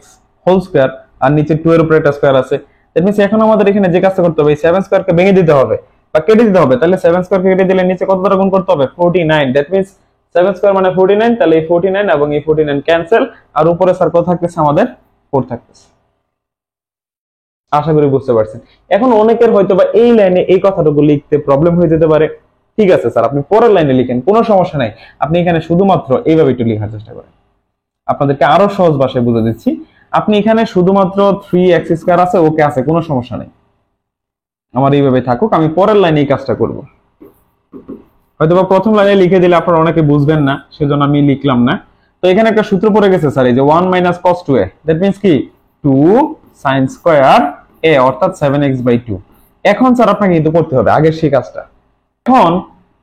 হোল স্কয়ার আর নিচে 2 এর উপরে একটা স্কয়ার আছে। দ্যাট মিন্স এখন আমাদের এখানে যে কাজটা করতে হবে, এই 7 স্কয়ারকে ভেঙে দিতে হবে বা কেটে দিতে হবে। তাহলে 7 স্কয়ারকে কেটে দিলে নিচে কত দ্বারা গুণ করতে হবে, 49। দ্যাট মিন্স 7 স্কয়ার মানে 49, তাহলে এই 49 এবং এই 49 ক্যান্সেল, আর উপরে স্যার কত থাকতেছে আমাদের, 4 থাকতেছে। আশা করি বুঝতে পারছেন। এখন অনেকের হয়তো বা এই লাইনে এই কথাটুকু লিখতে প্রবলেম হয়ে যেতে পারে। ঠিক আছে স্যার, আপনি পরের লাইনে লিখেন, কোনো সমস্যা নাই। আপনি এখানে শুধুমাত্র এইভাবে একটু লেখার চেষ্টা করেন, আপনাদেরকে আরো সহজ ভাষায় বুঝে দিচ্ছি। আপনি এখানে শুধুমাত্র 3x² আছে, ওকে আছে, কোনো সমস্যা নেই, আমার এইভাবে থাকুক। আমি পরের লাইনে এই কাজটা করব। হয়তোবা প্রথম লাইনে লিখে দিলে আপনারা অনেকে বুঝবেন না, সেজন্য আমি লিখলাম না। তো এখানে একটা সূত্র পড়ে গেছে স্যার, এই যে 1 minus cos 2a, that means কি 2 sin স্কয়ার a, অর্থাৎ 7x/2। এখন স্যার আপনাকে কিন্তু করতে হবে আগের সেই কাজটা। এখন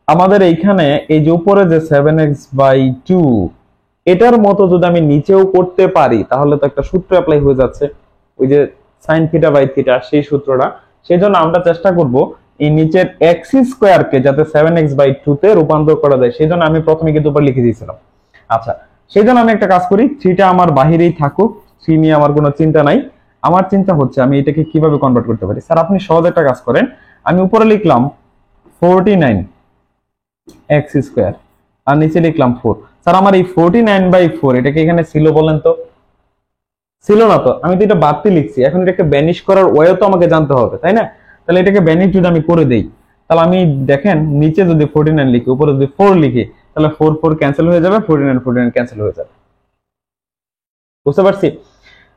আমাদের এইখানে এই যে উপরে যে 7x/2, এটার মতো যদি আমি নিচেও করতে পারি, তাহলে তো একটা সূত্র অ্যাপ্লাই হয়ে যাচ্ছে, ওই যে sin θ/θ, সেই সূত্রটা। সেই জন্য আমরা চেষ্টা করব এই নিচের x স্কয়ারকে যাতে 7x/2 তে রূপান্তর করা যায়, সেই জন্য আমি প্রথমে কিন্তু উপর লিখে দিয়েছিলাম। আচ্ছা, সেই জন্য আমি একটা কাজ করি, 3টা আমার বাহিরেই থাকুক, 3 নিয়ে আমার কোনো চিন্তা নাই। আমার চিন্তা হচ্ছে আমি এটাকে কিভাবে কনভার্ট করতে পারি। স্যার আপনি সহজ একটা কাজ করেন, আমি উপরে লিখলাম 49x² আর নিচে লিখলাম 4। স্যার আমার এই 49/4 এটা কি এখানে ছিল বলেন তো? ছিল না তো, আমি তো এটা বাড়তি লিখছি। এখন এটাকে ব্যানিশ করার ওয়ে তো আমাকে জানতে হবে, তাই না? তাহলে এটাকে ব্যানিশ যদি আমি করে দেই, তাহলে আমি দেখেন নিচে যদি 49 লিখি, উপরে যদি 4 লিখি, তাহলে 4 4 ক্যান্সেল হয়ে যাবে, 49 49 ক্যান্সেল হয়ে যাবে। বুঝতে পারছি?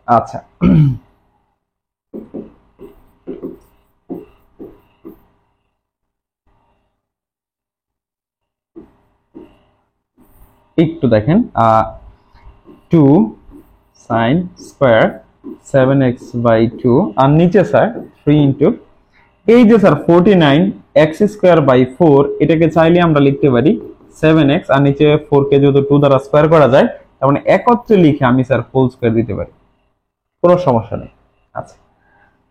আচ্ছা, একটু দেখেন, 2 sin স্কয়ার 7x/2 আর নিচে স্যার 3 ইনটু এই যে স্যার 49x²/4, এটাকে চাইলে আমরা লিখতে পারি 7x, আর নিচে 4 কে যদি 2 দ্বারা স্কয়ার করা যায়, তার মানে একত্রে লিখে আমি স্যার হোল স্কয়ার দিতে পারি, কোনো সমস্যা নেই। আচ্ছা,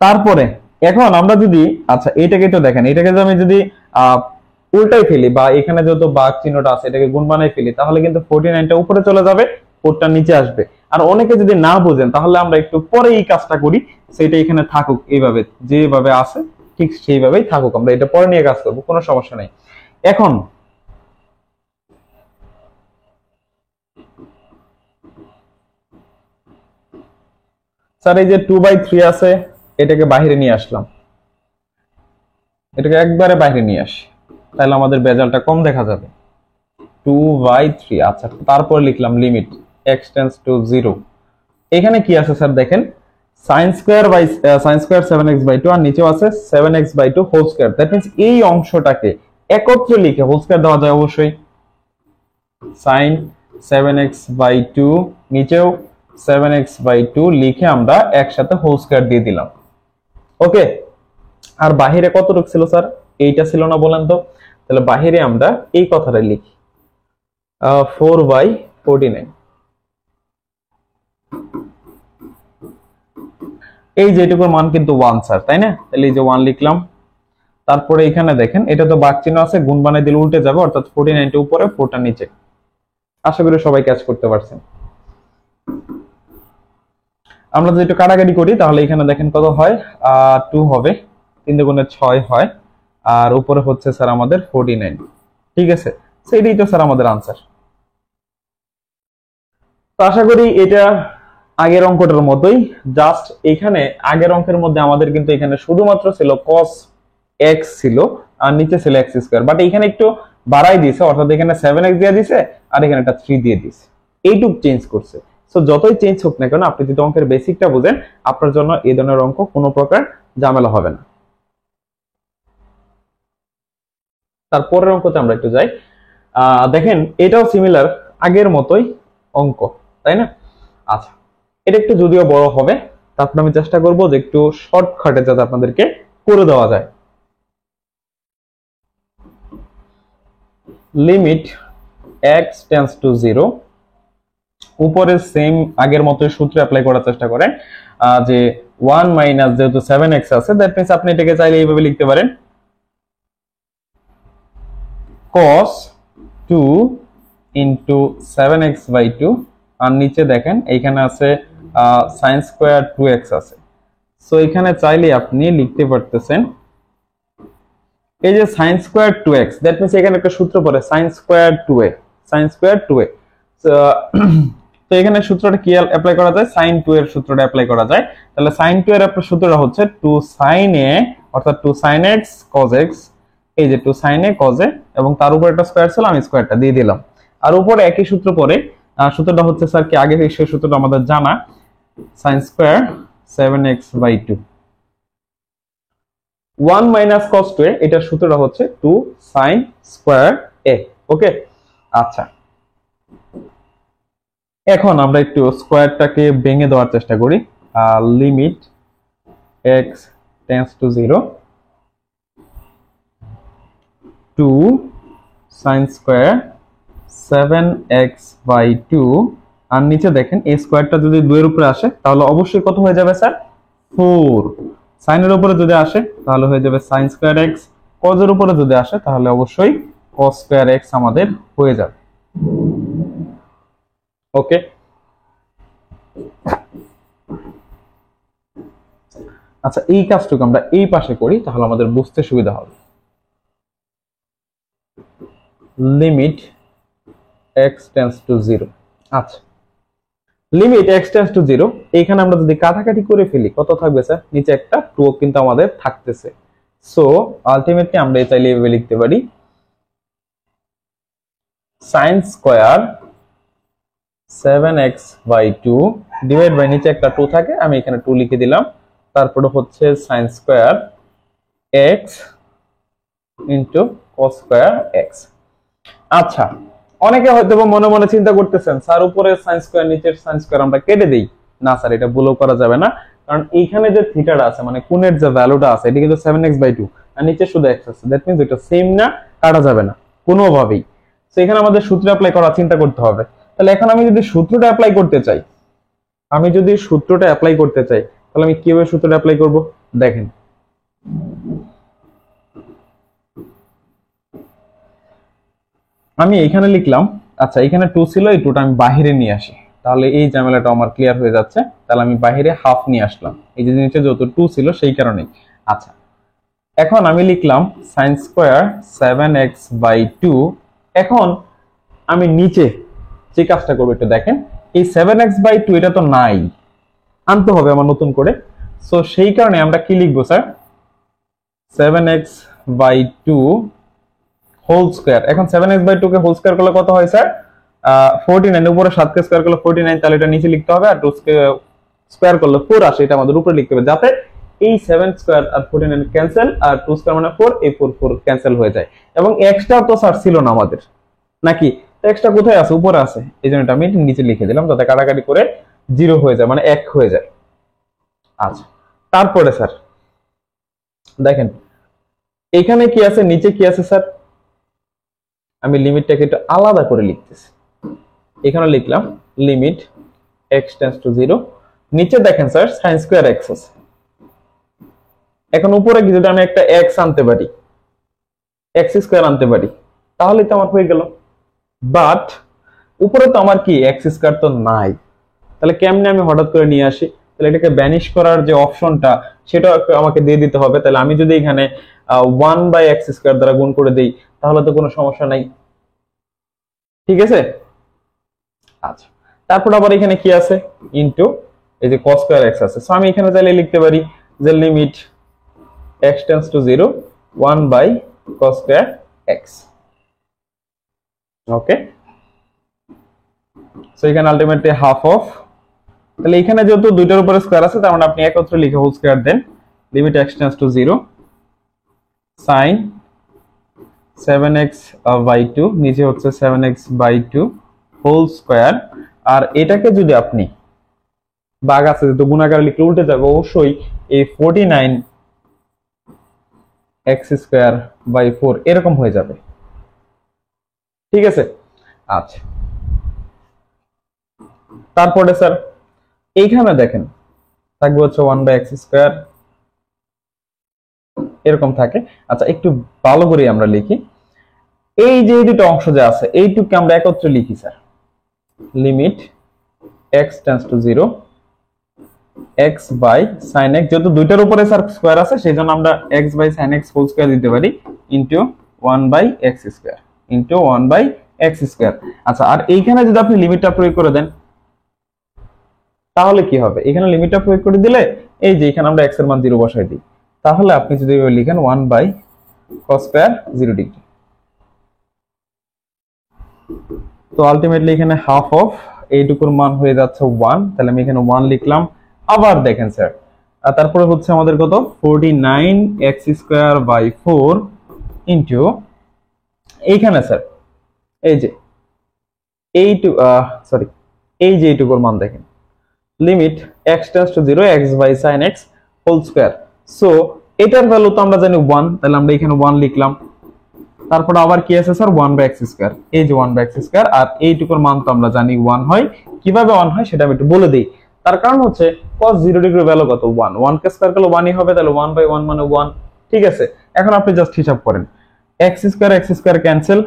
তারপরে এখন আমরা যদি, আচ্ছা এটাকে একটু দেখেন, এটাকে যদি আমি যদি উল্টাই ফেলি বা এখানে যেহেতু বাঘ চিহ্নটা আছে, এটাকে গুণ বানাই ফেলি, তাহলে কিন্তু 49টা উপরে চলে যাবে, 4টা নিচে আসবে। আর অনেকে যদি না বোঝেন, তাহলে আমরা একটু পরে এই কাজটা করি, সেটা এখানে থাকুক এইভাবে, যেভাবে আছে ঠিক সেইভাবেই থাকুক, আমরা এটা পরে নিয়ে কাজ করবো, কোনো সমস্যা নেই। এখন স্যার এই যে 2/3 আছে, এটাকে বাইরে নিয়ে আসলাম, এটাকে একবারে বাইরে নিয়ে আসি, তাহলে আমাদের বেজালটা কম দেখা যাবে। 2/3, আচ্ছা তারপর লিখলাম লিমিট x টেন্ডস টু 0। এখানে কি আছে স্যার দেখেন, sin স্কয়ার 7x/2 আর নিচেও আছে 7x/2 whole square. That means এই অংশটাকে একত্রে লিখে হোল স্কয়ার দেওয়া যায় অবশ্যই, sin 7x/2 নিচেও 7x/2 লিখে আমরা একসাথে হোল স্কয়ার দিয়ে দিলাম। ওকে, আর বাহিরে কতটুকু ছিল স্যার, এইটা ছিল না বলেন তো? তাহলে বাহিরে আমরা এই কথাটা লিখি 4/49। এই যে এটুকুর মান কিন্তু 1 স্যার, তাই না? তাহলে এই যে 1 লিখলাম। তারপরে এখানে দেখেন, এটা তো বাঘ চিহ্ন আছে, গুণ বানাই দিলে উল্টে যাবে, অর্থাৎ 49টা উপরে 4টা নিচে। আশা করি সবাই ক্যাচ করতে পারছেন। আমরা যদি একটু কাটাকাটি করি, তাহলে এখানে দেখেন কত হয়, 2 হবে, 3 দুগুণে 6 হয়, আর উপরে হচ্ছে স্যার আমাদের 49। ঠিক আছে, সেটাই তো স্যার আমাদের আনসার। তো আশা করি এটা আগের অঙ্কটার মতোই, জাস্ট এখানে আগের অঙ্কের মধ্যে আমাদের কিন্তু এখানে শুধুমাত্র ছিল cos x ছিল আর নিচে ছিল x², বাট এখানে একটু বাড়াই দিয়েছে, অর্থাৎ এখানে 7x দিয়ে দিয়েছে আর এখানে একটা 3 দিয়ে দিয়েছে, এইটুক চেঞ্জ করছে। সো যতই চেঞ্জ হোক না কেন, আপনি যদি অঙ্কের বেসিকটা বুঝেন, আপনার জন্য এই ধরনের অঙ্ক কোনো প্রকার ঝামেলা হবে না। তারপরের অঙ্কতে আমরা একটু যাই। দেখেন এটাও সিমিলার, আগের মতোই অঙ্ক, তাই না? আচ্ছা, এটা একটু যদিও বড় হবে, তারপর আমি চেষ্টা করব যে একটু শর্টকাটে যাতে আপনাদেরকে করে দেওয়া যায়। লিমিট x টেন্ডস টু 0, উপরে সেম আগের মতোই সূত্র অ্যাপ্লাই করার চেষ্টা করেন, যে 1 মাইনাস যেহেতু 7x আছে, দ্যাট মিন্স আপনি এটাকে চাইলে এইভাবে লিখতে পারেন cos 2 ইনটু 7x/2, আর নিচে দেখেন এইখানে আছে sin স্কয়ার 2x আছে। সো এখানে চাইলে আপনি লিখতে পারতেছেন এই যে sin square 2x, that means এখানে একটা সূত্র পড়ে sin square 2a, sin square 2a। তো এখানে সূত্রটা কি অ্যাপ্লাই করা যায়? sin 2 এর সূত্রটা অ্যাপ্লাই করা যায়। তাহলে sin 2 এর সূত্রটা হচ্ছে 2 sin a অর্থাৎ 2 sin x cos x, এই যে 2 sin a cos a, এবং তার উপর একটা স্কয়ার ছিল, আমি স্কয়ারটা দিয়ে দিলাম। আর উপরে একই সূত্র পড়ে, সূত্রটা হচ্ছে স্যার কি আগে এই সূত্রটা আমাদের জানা, sin square 7x/2। 1 minus cos 2a, এটার সূত্রটা হচ্ছে 2 sin স্কয়ার a। ওকে, আচ্ছা, এখন আমরা একটু স্কয়ারটাকে ভেঙে দেওয়ার চেষ্টা করি। Limit x tends to 0, 2 sin square 7x/2, আর নিচে দেখেন এই স্কয়ারটা যদি 2 এর উপরে আসে তাহলে অবশ্যই কত হয়ে যাবে স্যার? 4। sin এর উপরে যদি আসে তাহলে হয়ে যাবে sin স্কয়ার x, cos এর উপরে যদি আসে তাহলে অবশ্যই cos স্কয়ার x আমাদের হয়ে যাবে। ওকে, আচ্ছা, এই কাজটুকু আমরা এই পাশে করি তাহলে আমাদের বুঝতে সুবিধা হবে। লিমিট x টেন্ডস টু 0, আচ্ছা, লিমিট x টেন্ডস টু 0, এখানে আমরা যদি কাটাকাটি করে ফেলি কত থাকবে স্যার? নিচে একটা 2 কিন্তু আমাদের থাকতেছে। সো আলটিমেটলি আমরা চাইলে এভাবে লিখতে পারি sin square 7x/2 divide by নিচে একটা 2 থাকে, আমি এখানে 2 লিখে দিলাম, তারপরে হচ্ছে sin square x into cos square x। আচ্ছা, অনেকে হয়তো মনে মনে চিন্তা করতেছেন স্যার উপরে sin স্কয়ার নিচের sin স্কয়ার আমরা কেটে দেই। না স্যার, এটা ভুলও করা যাবে না, কারণ এইখানে যে থিটাটা আছে মানে কোণের যে ভ্যালুটা আছে এটা কিন্তু 7x/2, আর নিচে শুধু x আছে, দ্যাট মিন্স এটা সেম না, কাটা যাবে না কোনোভাবেই। তো এখানে আমাদের সূত্র অ্যাপ্লাই করার চিন্তা করতে হবে। তাহলে এখন আমি যদি সূত্রটা অ্যাপ্লাই করতে চাই, তাহলে আমি কিভাবে সূত্রটা অ্যাপ্লাই করব? দেখেন, আমি এখানে লিখলাম, আচ্ছা এখানে 2 ছিল, এই 2টা আমি বাইরে নিয়ে আসি, তাহলে এই ঝামেলাটা আমার ক্লিয়ার হয়ে যাচ্ছে। তাহলে আমি বাইরে হাফ নিয়ে আসলাম, এই যে নিচে যত 2 ছিল সেই কারণেই। আচ্ছা, এখন আমি লিখলাম sin স্কয়ার 7x/2। এখন আমি নিচে যে কাজটা করব একটু দেখেন, এই 7x/2 এটা তো নাই, আনতে হবে আমার নতুন করে। সো সেই কারণে আমরা কি লিখবো স্যার? 7x/2 whole square. এখন 7x/2 কে হোল স্কয়ার করলে কত হয় স্যার? 49, উপরে 7 কে স্কয়ার করলে 49, তাহলে এটা নিচে লিখতে হবে, আর 2 কে স্কয়ার করলে 4 আসে, এটা আমাদের উপরে লিখতে হবে, যাতে এই 7 স্কয়ার আর 49 ক্যান্সেল, আর 2 স্কয়ার মানে 4, এই 4 ক্যান্সেল হয়ে যায়। এবং এক্সট্রা তো স্যার ছিল না আমাদের, নাকি? এক্সট্রা কোথায় আছে? উপরে আছে, এইজন্য এটা আমি নিচে লিখে দিলাম যাতে কাটাকাটি করে 0 হয়ে যায়, মানে 1 হয়ে যায়। আচ্ছা, তারপরে স্যার দেখেন এখানে কি আছে, নিচে কি আছে স্যার? আমি লিমিটটাকে একটু আলাদা করে লিখতেছি। এখানে লিখলাম লিমিট x টেন্ডস টু 0, নিচে দেখেন স্যার sin স্কয়ার x আছে। এখন উপরে কি যদি আমি একটা x আনতে পারি, x স্কয়ার আনতে পারি, তাহলে তো আমার হয়ে গেল। বাট উপরে তো আমার কি x স্কয়ার তো নাই, তাহলে কেমনে আমি হঠাৎ করে নিয়ে আসি? তাহলে এটাকে ব্যানিশ করার যে অপশনটা সেটা আমাকে দিয়ে দিতে হবে। তাহলে আমি যদি এখানে 1/x স্কয়ার দ্বারা গুণ করে দেই তাহলে তো কোনো সমস্যা নাই, ঠিক আছে? আচ্ছা, তারপর আবার এখানে কি আছে? ইনটু এই যে cos স্কয়ার x আছে। সো আমি এখানে চাইলে লিখতে পারি যে limit x tends to 0, 1/cos square x। Okay, so এখানে আলটিমেটলি হাফ অফ তাহলে এখানে যেহেতু দুইটার উপরে স্কয়ার আছে তার মানে আপনি একত্রে লিখে হোল স্কয়ার দেন, limit x tends to 0 sin 7x by 2, নিচে হচ্ছে 7x বাই 2 হোল স্কয়ার। আর এটাকে যদি আপনি ভাগ আছে যেহেতু গুণাকার লিখলে উল্টে যাবে, অবশ্যই এই 49x স্কয়ার বাই 4 এরকম হয়ে যাবে, ঠিক আছে। আচ্ছা, তারপরে স্যার এইখানে দেখেন থাকবে হচ্ছে 1/x স্কয়ার এরকম থাকে। আচ্ছা, একটু ভালো করে আমরা লিখি, এই যে দুটো অংশ যে আছে এইটুকু আমরা একত্রে লিখি sir, limit x tends to 0 x by sin x, যেহেতু দুইটার উপরে স্যার স্কয়ার আছে সেই জন্য আমরা x by sin x whole square দিতে পারি into 1/x square into 1/x square. আচ্ছা, আর এইখানে যদি আপনি লিমিটটা প্রয়োগ করে দেন তাহলে কি হবে, এখানে লিমিটটা প্রয়োগ করে দিলে এই যে এখানে আমরা x এর মান 0 বসাই দিই, তাহলে আপনি যদি লিখেন 1/cos স্কয়ার 0 ডিগ্রি, তো আলটিমেটলি এখানে হাফ অফ এইটুকুর মান হয়ে যাচ্ছে 1, তাহলে আমি এখানে 1 লিখলাম। আবার দেখেন স্যার, আর তারপরে হচ্ছে আমাদের কত 49x স্কয়ার বাই 4 ইনটু এইখানে স্যার এই যে এই যে এইটুকুর মান দেখেন, limit x tends to 0 x by sin x whole square. So এটার ভ্যালু তো আমরা জানি 1, তাহলে আমরা এখানে 1 লিখলাম। তারপর আবার কি আছে স্যার 1/x স্কয়ার, এই যে 1/x স্কয়ার, আর এইটুকুর মান তো আমরা জানি 1 হয়। কিভাবে 1 হয় সেটা আমি একটু বলে দিই। তার কারণ হচ্ছে cos 0 ডিগ্রি ভ্যালু কত 1, 1 কে স্কয়ার করলে 1ই হবে, তাহলে 1/1 মানে 1, ঠিক আছে। এখন আপনি জাস্ট হিসাব করেন, x স্কয়ার ক্যান্সেল,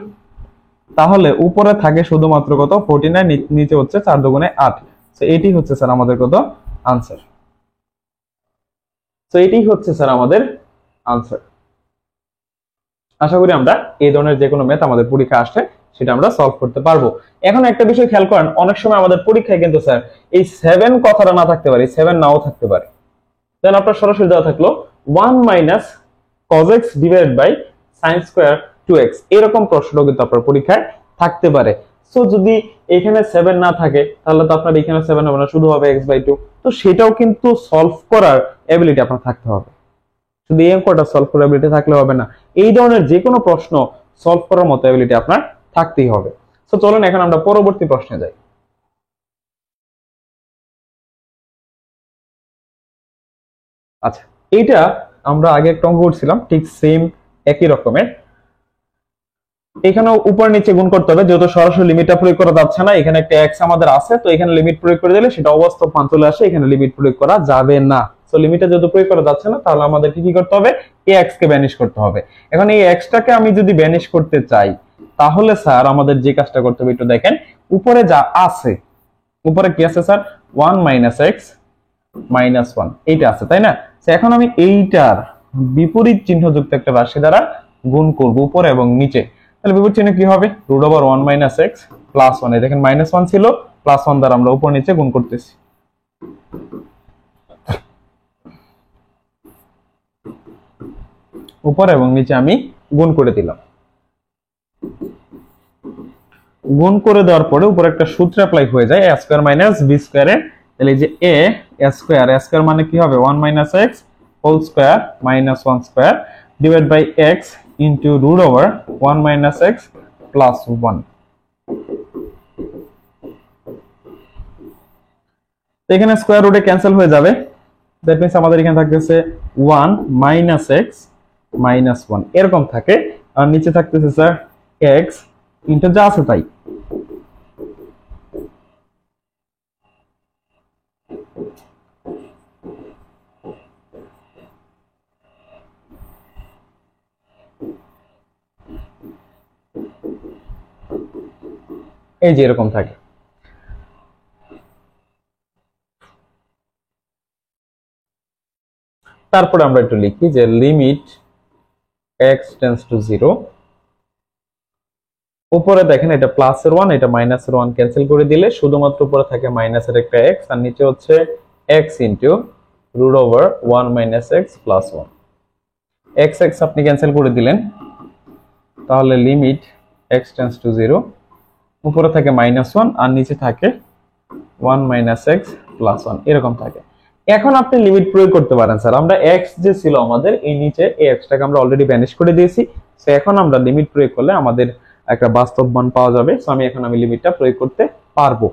তাহলে উপরে থাকে শুধুমাত্র কত 49, নিচে হচ্ছে 4 দুগুণে 8। সো এটি হচ্ছে স্যার আমাদের কত আনসার। সো এটি হচ্ছে স্যার আমাদের আনসার। আশা করি আমরা এই ধরনের যে কোনো ম্যাথ আমাদের পরীক্ষা আসছে সেটা আমরা সলভ করতে পারবো। এখন একটা বিষয় খেয়াল করেন, অনেক সময় আমাদের পরীক্ষায় কিন্তু স্যার এই 7 কথাটা না থাকতে পারে, 7 নাও থাকতে পারে। দেন আপনার সরাসরি দেওয়া থাকলো 1 minus cos x divided by sin square 2x, এরকম প্রশ্নও কিন্তু আপনার পরীক্ষায় থাকতে পারে। সো যদি এখানে 7 না থাকে তাহলে তো আপনার এখানে 7 হবে না, শুধু হবে x/2। তো সেটাও কিন্তু সলভ করার এবিলিটি আপনার থাকতে হবে, শুধু এই অঙ্কটা সলভ করার এবিলিটি থাকলে হবে না, এই ধরনের যে কোনো প্রশ্ন সলভ করার মতো এবিলিটি আপনার থাকতেই হবে। সো চলুন এখন আমরা পরবর্তী প্রশ্নে যাই। আচ্ছা, এইটা আমরা আগে একটা অঙ্ক করছিলাম ঠিক সেম একই রকমের, এখানেও উপর নিচে গুণ করতে হবে, যেহেতু সরাসরি লিমিটটা প্রয়োগ করা যাচ্ছে না, এখানে একটা x আমাদের আছে, তো এখানে লিমিট প্রয়োগ করে দিলে সেটা অবাস্তব মান চলে আসে, এখানে লিমিট প্রয়োগ করা যাবে না। সো লিমিটটা যেহেতু প্রয়োগ করা যাচ্ছে না তাহলে আমাদের কি করতে হবে, এই x কে ভ্যানিশ করতে হবে। এখন এই x টাকে আমি যদি ভ্যানিশ করতে চাই তাহলে স্যার আমাদের যে কাজটা করতে হবে একটু দেখেন, উপরে যা আছে, উপরে কি আছে স্যার 1 মাইনাস x মাইনাস 1 এইটা আছে, তাই না। এখন আমি এইটার বিপরীত চিহ্নযুক্ত একটা রাশি দ্বারা গুণ করব উপরে এবং নিচে, তাহলে বিপরীত চিহ্ন কি হবে root over 1 minus x plus 1, এই দেখেন মাইনাস 1 ছিল, প্লাস 1 দ্বারা আমরা উপর নিচে গুণ করতেছি। উপর এবং নিচে আমি গুণ করে দিলাম। গুণ করে দেওয়ার পরে উপরে একটা সূত্র অ্যাপ্লাই হয়ে যায় a স্কয়ার মাইনাস b স্কয়ারের, তাহলে এই যে a স্কয়ার মানে কি হবে 1 minus x whole square minus 1 square divide by x into root over 1 minus x plus 1। তো এখানে স্কয়ার রুটে ক্যান্সেল হয়ে যাবে, দ্যাট মিন্স আমাদের এখানে থাকতেছে 1 মাইনাস x মাইনাস 1 এরকম থাকে, আর নিচে থাকতেছে স্যার x ইনটু যা আছে তাই। এই যে এরকম থাকে। তারপরে আমরা একটু লিখি যে লিমিট x টেন্ডস টু 0, উপরে দেখেন এটা প্লাসের 1 এটা মাইনাসের 1 ক্যান্সেল করে দিলে শুধুমাত্র উপরে থাকে মাইনাসের একটা x, আর নিচে হচ্ছে x into root over 1 minus x plus 1। x x আপনি ক্যান্সেল করে দিলেন, তাহলে লিমিট x টেন্ডস টু 0, উপরে থাকে মাইনাস 1 আর নিচে থাকে 1 মাইনাস x +1 এরকম থাকে। এখন আপনি লিমিট প্রয়োগ করতে পারেন স্যার, আমরা x যে ছিল আমাদের এই নিচে এই x টাকে আমরা অলরেডি ভ্যানিশ করে দিয়েছি, সো এখন আমরা লিমিট প্রয়োগ করলে আমাদের একটা বাস্তব মান পাওয়া যাবে। সো আমি লিমিটটা প্রয়োগ করতে পারবো।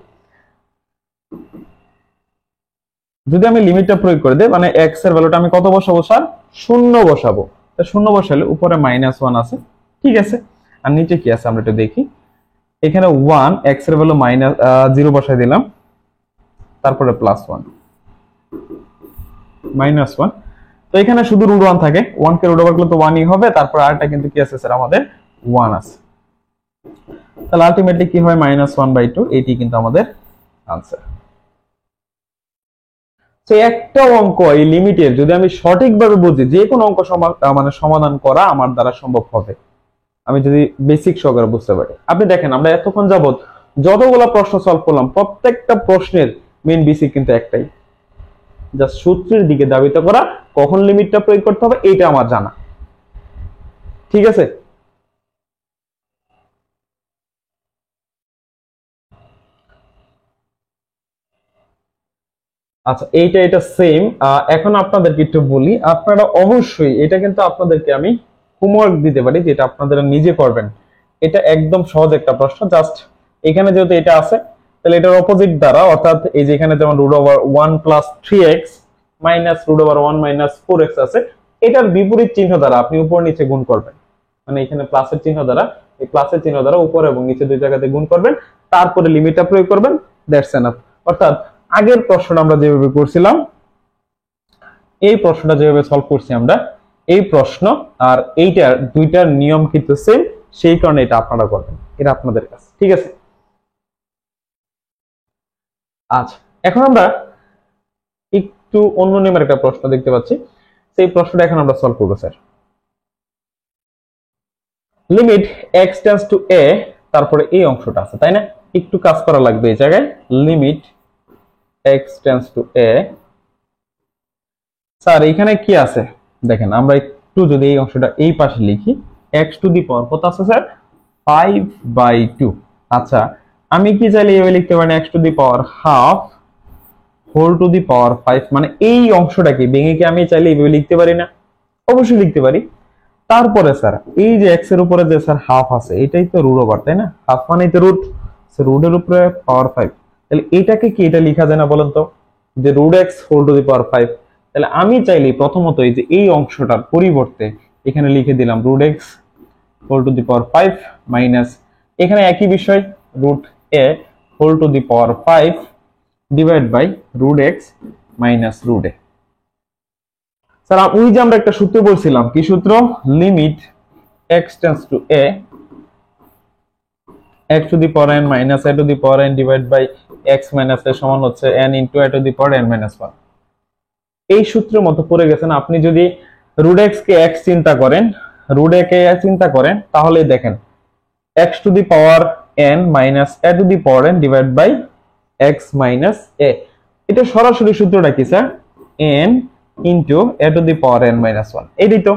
যদি আমি লিমিটটা প্রয়োগ করে দেই মানে x এর ভ্যালুটা আমি কত বসাবো স্যার? 0 বসাবো। তো 0 বসালে উপরে -1 আছে, ঠিক আছে। আর নিচে কি আছে আমরা একটু দেখি। এখানে 1 x এর ভ্যালু -0 বসাই দিলাম, তারপরে +1 -1। তো এখানে শুধু √1 থাকে, 1 কে √ওভার করলে তো 1ই হবে, তারপর আরটা কিন্তু কি আছে স্যার আমাদের 1 আছে। তাহলে আলটিমেটলি কি হয় -1/2, এটি কিন্তু আমাদের आंसर। তো একটা অঙ্ক এই লিমিটের যদি আমি সঠিকভাবে বুঝি যে কোনো অঙ্ক মানে সমাধান করা আমার দ্বারা সম্ভব হবে, আমি যদি বেসিক সহকারে বুঝতে পারি। আপনি দেখেন আমরা এতক্ষণ যাবত যতগুলো প্রশ্ন সলভ করলাম প্রত্যেকটা প্রশ্নের মেইন বেসিক কিন্তু একটাই, জাস্ট সূত্রের দিকে ধাবিত করা, কখন লিমিটটা প্রয়োগ করতে হবে এটা আমার জানা, ঠিক আছে। আচ্ছা এটা সেম। এখন আপনাদেরকে একটু বলি, আপনারা অবশ্যই এটা কিন্তু আপনাদেরকে আমি হোমওয়ার্ক দিতে পারি যেটা আপনারা নিজে করবেন। এটা একদম সহজ একটা প্রশ্ন, জাস্ট এখানে যেহেতু এটা আছে তাহলে এটার অপোজিট দ্বারা, অর্থাৎ এই যে এখানে যেমন √1 + 3x -√1 - 4x আছে, এটার বিপরীত চিহ্ন দ্বারা আপনি উপর নিচে গুণ করবেন। মানে এখানে প্লাসের চিহ্ন দ্বারা, এই প্লাসের চিহ্ন দ্বারা উপর এবং নিচে দুই জায়গাতে গুণ করবেন, তারপরে লিমিটটা প্রয়োগ করবেন, দ্যাটস এনাফ। অর্থাৎ আগের প্রশ্নটা আমরা যেভাবে করছিলাম, এই প্রশ্নটা যেভাবে সলভ করছি আমরা, এই প্রশ্ন আর এইটার দুইটার নিয়ম কিন্তু সেম, সেই কারণে এটা আপনারা করবেন, এটা আপনাদের কাছে, ঠিক আছে। আচ্ছা এখন আমরা একটু অন্য নিয়মের একটা প্রশ্ন দেখতে পাচ্ছি, সেই প্রশ্নটা এখন আমরা সলভ করবো sir. Limit x tends to a, তারপরে এই অংশটা আছে তাই না, একটু কাজ করা লাগবে এই জায়গায়। Limit x tends to a, sir এখানে কি আছে দেখেন, আমরা একটু যদি এই অংশটা এই পাশে লিখি, x টু দি পাওয়ার কত আছে স্যার? 5/2। আচ্ছা আমি কি চাইলে এইভাবে লিখতে পারি x to the power half whole to the power 5, মানে এই অংশটাকে ভেঙে কি আমি চাইলে এইভাবে লিখতে পারি না? অবশ্যই লিখতে পারি। তারপরে স্যার এই যে x এর উপরে যে স্যার হাফ আছে, এটাই তো √, তাই না? হাফ মানেই তো রুট, রুটের উপরে পাওয়ার 5, তাহলে এটাকে কি এটা লেখা যায় না বলেন তো, যে √x whole to the power 5। তাহলে আমি চাইলে প্রথমত এই যে এই অংশটার পরিবর্তে এখানে লিখে দিলাম √x whole to the power 5 minus, এখানে একই বিষয় √a whole to the power 5 divide by √x minus √a। Sir ওই যে আমরা একটা সূত্র বলছিলাম, কি সূত্র? Limit x tends to a, x to the power n minus a to the power n divide by x minus a সমান হচ্ছে n into a to the power n minus 1। এই সূত্রের মতো পড়ে গেছেন। আপনি যদি √x কে x চিন্তা করেন, √a কে চিন্তা করেন, তাহলে দেখেন x to the power n minus a to the power n divide by x minus a, এটা সরাসরি সূত্রটা কি sir? n into a to the power n minus 1, এইটাই তো।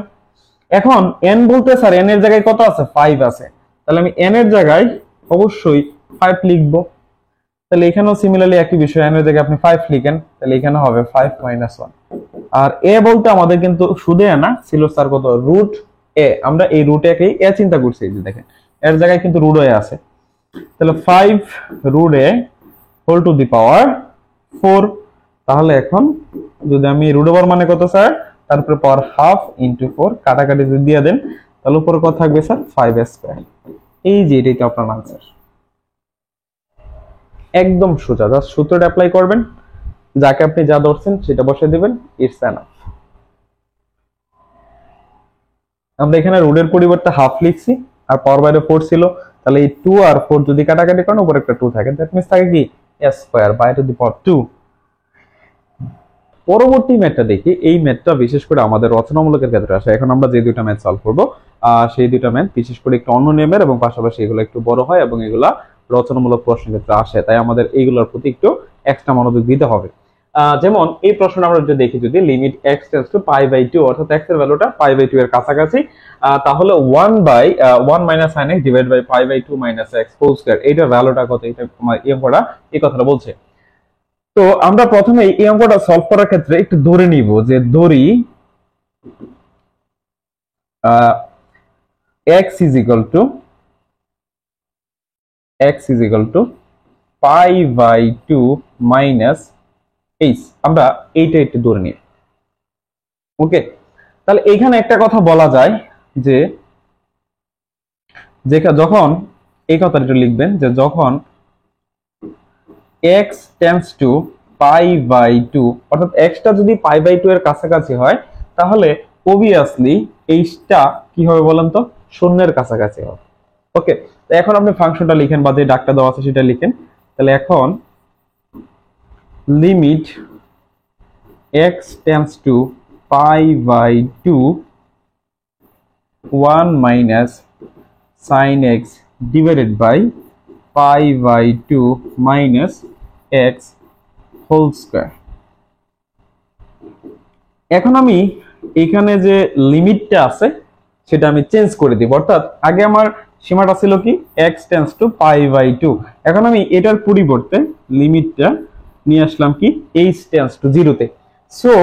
এখন n বলতে স্যার n এর জায়গায় কত আছে? 5 আছে, তাহলে আমি n এর জায়গায় অবশ্যই 5 লিখবো। তাহলে এখানেও সিমিলারলি একই বিষয়, n এর জায়গায় আপনি 5 লিখেন, তাহলে এখানে হবে 5 মাইনাস 1। আর a বলতে আমাদের কিন্তু শুধু a না, ছিল স্যার কত? √a, আমরা এই √a-কেই a চিন্তা করছি, এই যে দেখেন এর জায়গায় কিন্তু √a আছে, তাহলে 5 √a হোল টু দি পাওয়ার 4। তাহলে এখন যদি আমি √ওভার মানে কত স্যার, তারপরে পাওয়ার হাফ ইনটু 4, কাটাকাটি যদি দিয়ে দেন তাহলে উপরে কত থাকবে স্যার? 5² এই যে এটাই তো আপনার आंसर। একদম সোজা, জাস্ট সূত্রটা অ্যাপ্লাই করবেন, যাকে আপনি যা ধরছেন সেটা বসিয়ে দিবেন, ইটস এনাফ। আমরা এখানে √এর পরিবর্তে হাফ লিখছি আর পাওয়ার বাইরে 4 ছিল, তাহলে এই 2 আর 4 যদি কাটাকাটি করেন উপরে একটা 2 থাকে, দ্যাট মিন্স থাকে কি a² বাই টু দি পাওয়ার 2। পরবর্তী ম্যাথটা দেখি, এই ম্যাথটা বিশেষ করে আমাদের রচনামূলকের ক্ষেত্রে আসে। এখন আমরা যে দুটো ম্যাথ সলভ করব সেই দুটো ম্যাথ বিশেষ করে একটু অন্য নিয়মের এবং পাশাপাশি এগুলো একটু বড় হয় এবং এগুলা রচনামূলক প্রশ্নের ক্ষেত্রে আসে, তাই আমাদের এইগুলোর প্রতি একটু এক্সট্রা মনোযোগ দিতে হবে। যেমন এই প্রশ্নটা আমরা যদি দেখি, যদি লিমিট x টেন্ডস টু π/2, অর্থাৎ x এর ভ্যালুটা π/2 এর কাছাকাছি, তাহলে 1 minus sin x divide by π/2 minus x whole square, এইটার ভ্যালুটা কত? এটা এই কথাটা বলছে। তো আমরা প্রথমে এই অঙ্কটা সলভ করার ক্ষেত্রে একটু ধরে নিব যে ধরি x is equal to pi by 2 minus h। আমরা এইটা একটু ধরে নিই। ওকে, তাহলে এখানে একটা কথা বলা যায় যে যখন এই কথাটা একটু লিখবেন যে যখন x tends to pi by 2, অর্থাৎ x টা যদি pi by 2 এর কাছাকাছি হয় তাহলে obviously h টা কি হবে বলেন তো, শূন্যের কাছাকাছি হবে। ওকে, তো এখন আপনি ফাংশনটা লিখেন বা যে ডাকটা দেওয়া আছে সেটা লিখেন। তাহলে এখন limit x tends to pi by 2 1 minus sin x divided by pi by 2 minus x whole square। এখন আমি এখানে যে লিমিটটা আছে সেটা আমি চেঞ্জ করে দিব, অর্থাৎ আগে আমার সীমাটা ছিল কি x tends to pi by 2, এখন আমি এটার পরিবর্তে লিমিটটা নিয়ে আসলাম কি h tends to 0 তে। সো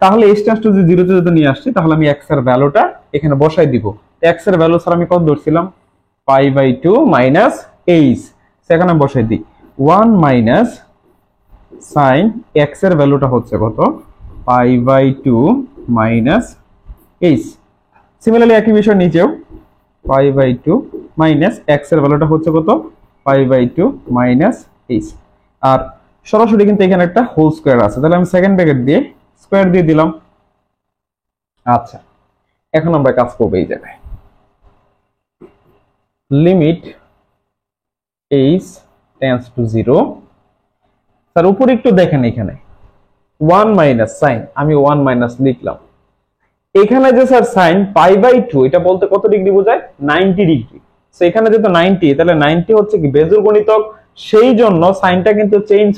তাহলে h tends to 0 তে যদি নিয়ে আসছি তাহলে আমি x এর ভ্যালুটা এখানে বসাই দিব। x এর ভ্যালু স্যার আমি কত ধরছিলাম, pi by 2 minus h, সেখানে বসাই দিই 1 minus sin x এর ভ্যালুটা হচ্ছে কত, pi by 2 minus h। Similarly একই বিষয় নিচেও pi by 2 minus x এর ভ্যালুটা হচ্ছে কত, pi by 2 minus h। আর সরাসরি কিন্তু এখানে একটা হোল স্কয়ার আছে, তাহলে আমি সেকেন্ড ব্র্যাকেট দিয়ে স্কয়ার দিয়ে দিলাম। আচ্ছা, এখন আমরা কাজ করব এই জায়গায় limit h tends to 0। Sir উপরে একটু দেখেন, এখানে 1 মাইনাস সাইন, আমি 1 মাইনাস লিখলাম। এখানে যে স্যার সাইন পাই বাই 2 এটা বলতে কত ডিগ্রি বোঝায়, 90 ডিগ্রি। সো এখানে যেহেতু 90, তাহলে 90 হচ্ছে কি বেজোড় গুণিতক, সেই জন্য সাইনটা কিন্তু চেঞ্জ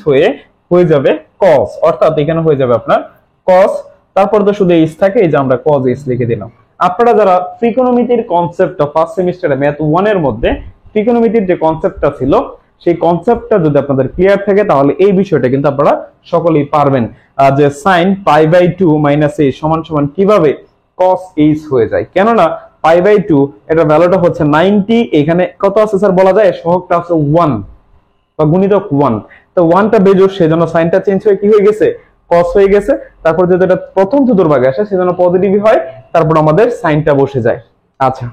হয়ে যাবে cos, অর্থাৎ এখানে হয়ে যাবে আপনার cos, তারপর তো শুধু h থাকে, এই যে আমরা cos h লিখে দিলাম। আপনারা যারা ত্রিকোণমিতির কনসেপ্টটা ফার্স্ট সেমিস্টারে ম্যাথ 1 এর মধ্যে ত্রিকোণমিতির যে কনসেপ্টটা ছিল সেই কনসেপ্টটা যদি আপনাদের ক্লিয়ার থাকে তাহলে এই বিষয়টা কিন্তু আপনারা সকলেই পারবেন যে sin pi by 2 minus h সমান সমান কিভাবে cos h হয়ে যায়। কেননা পাই বাই 2 এটা ভ্যালুটা হচ্ছে 90, এখানে কত আছে স্যার বলা যায়, সহগটা আছে 1 বা গুণিতক 1, তো 1টা বেজোড়, সেজন্য সাইনটা চেঞ্জ হয়ে কি হয়ে গেছে, cos হয়ে গেছে। তারপর যদি এটা প্রথম চতুর্ভাগে আসে সেজন্য পজিটিভ হয়, তারপর আমাদের সাইনটা বসে যায়। আচ্ছা,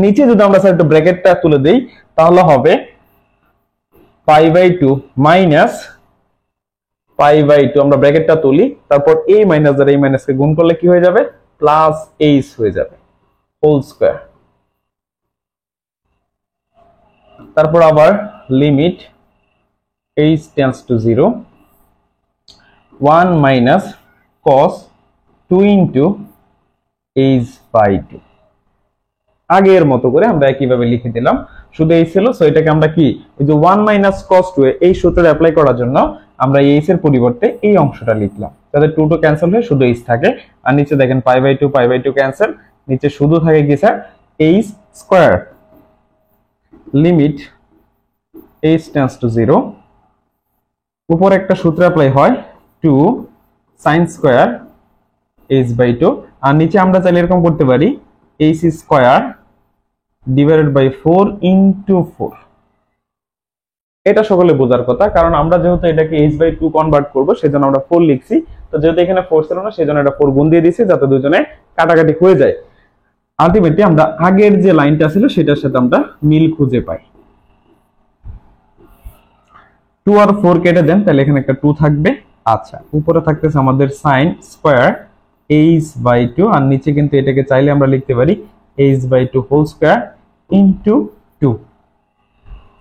নিচে যদি আমরা স্যার একটু ব্র্যাকেটটা তুলে দেই তাহলে হবে pi by 2 minus pi by 2, আমরা ব্র্যাকেটটা তুলি, তারপর a মাইনাস দ্বারা a মাইনাস কে গুণ করলে কি হয়ে যাবে, প্লাস h হয়ে যাবে হোল স্কয়ার। তারপর আবার limit h tends to 0 1 minus cos 2 into h by 2। আগের মতো করে আমরা কিভাবে লিখে দিলাম, শুধু এই ছিল, সো এটাকে আমরা কি এই যে 1 মাইনাস cos 2 এই সূত্রে অ্যাপ্লাই করার জন্য আমরা এই h এর পরিবর্তে এই অংশটা লিখলাম, যাতে 2 টু ক্যান্সেল হয়ে শুধু h থাকে। আর নিচে দেখেন পাই বাই 2 ক্যান্সেল, নিচে শুধু থাকে কি sir h square. Limit h tends to 0, উপর একটা সূত্র অ্যাপ্লাই হয় 2 sin স্কয়ার h by 2, আর নিচে আমরা চাইলে এরকম করতে পারি h square divided by 4 into 4। এটা সকলে বোঝার কথা, কারণ আমরা যেহেতু এটাকে h by 2 কনভার্ট করব সেজন্য আমরা 4 লিখছি, তো যেহেতু এখানে 4 ছিল না সেজন্য এটা 4 গুণ দিয়ে দিয়েছি যাতে দুজনে কাটাকাটি হয়ে যায়। আলটিমেটলি আমরা আগের যে লাইনটা ছিল সেটার সাথে আমরা মিল খুঁজে পাই। 2 আর 4 কেটে দেন, তাহলে এখানে একটা 2 থাকবে। আচ্ছা, উপরে থাকতেছে আমাদের sin স্কয়ার h by 2, আর নিচে কিন্তু এটাকে চাইলে আমরা লিখতে পারি h by 2 whole square into 2।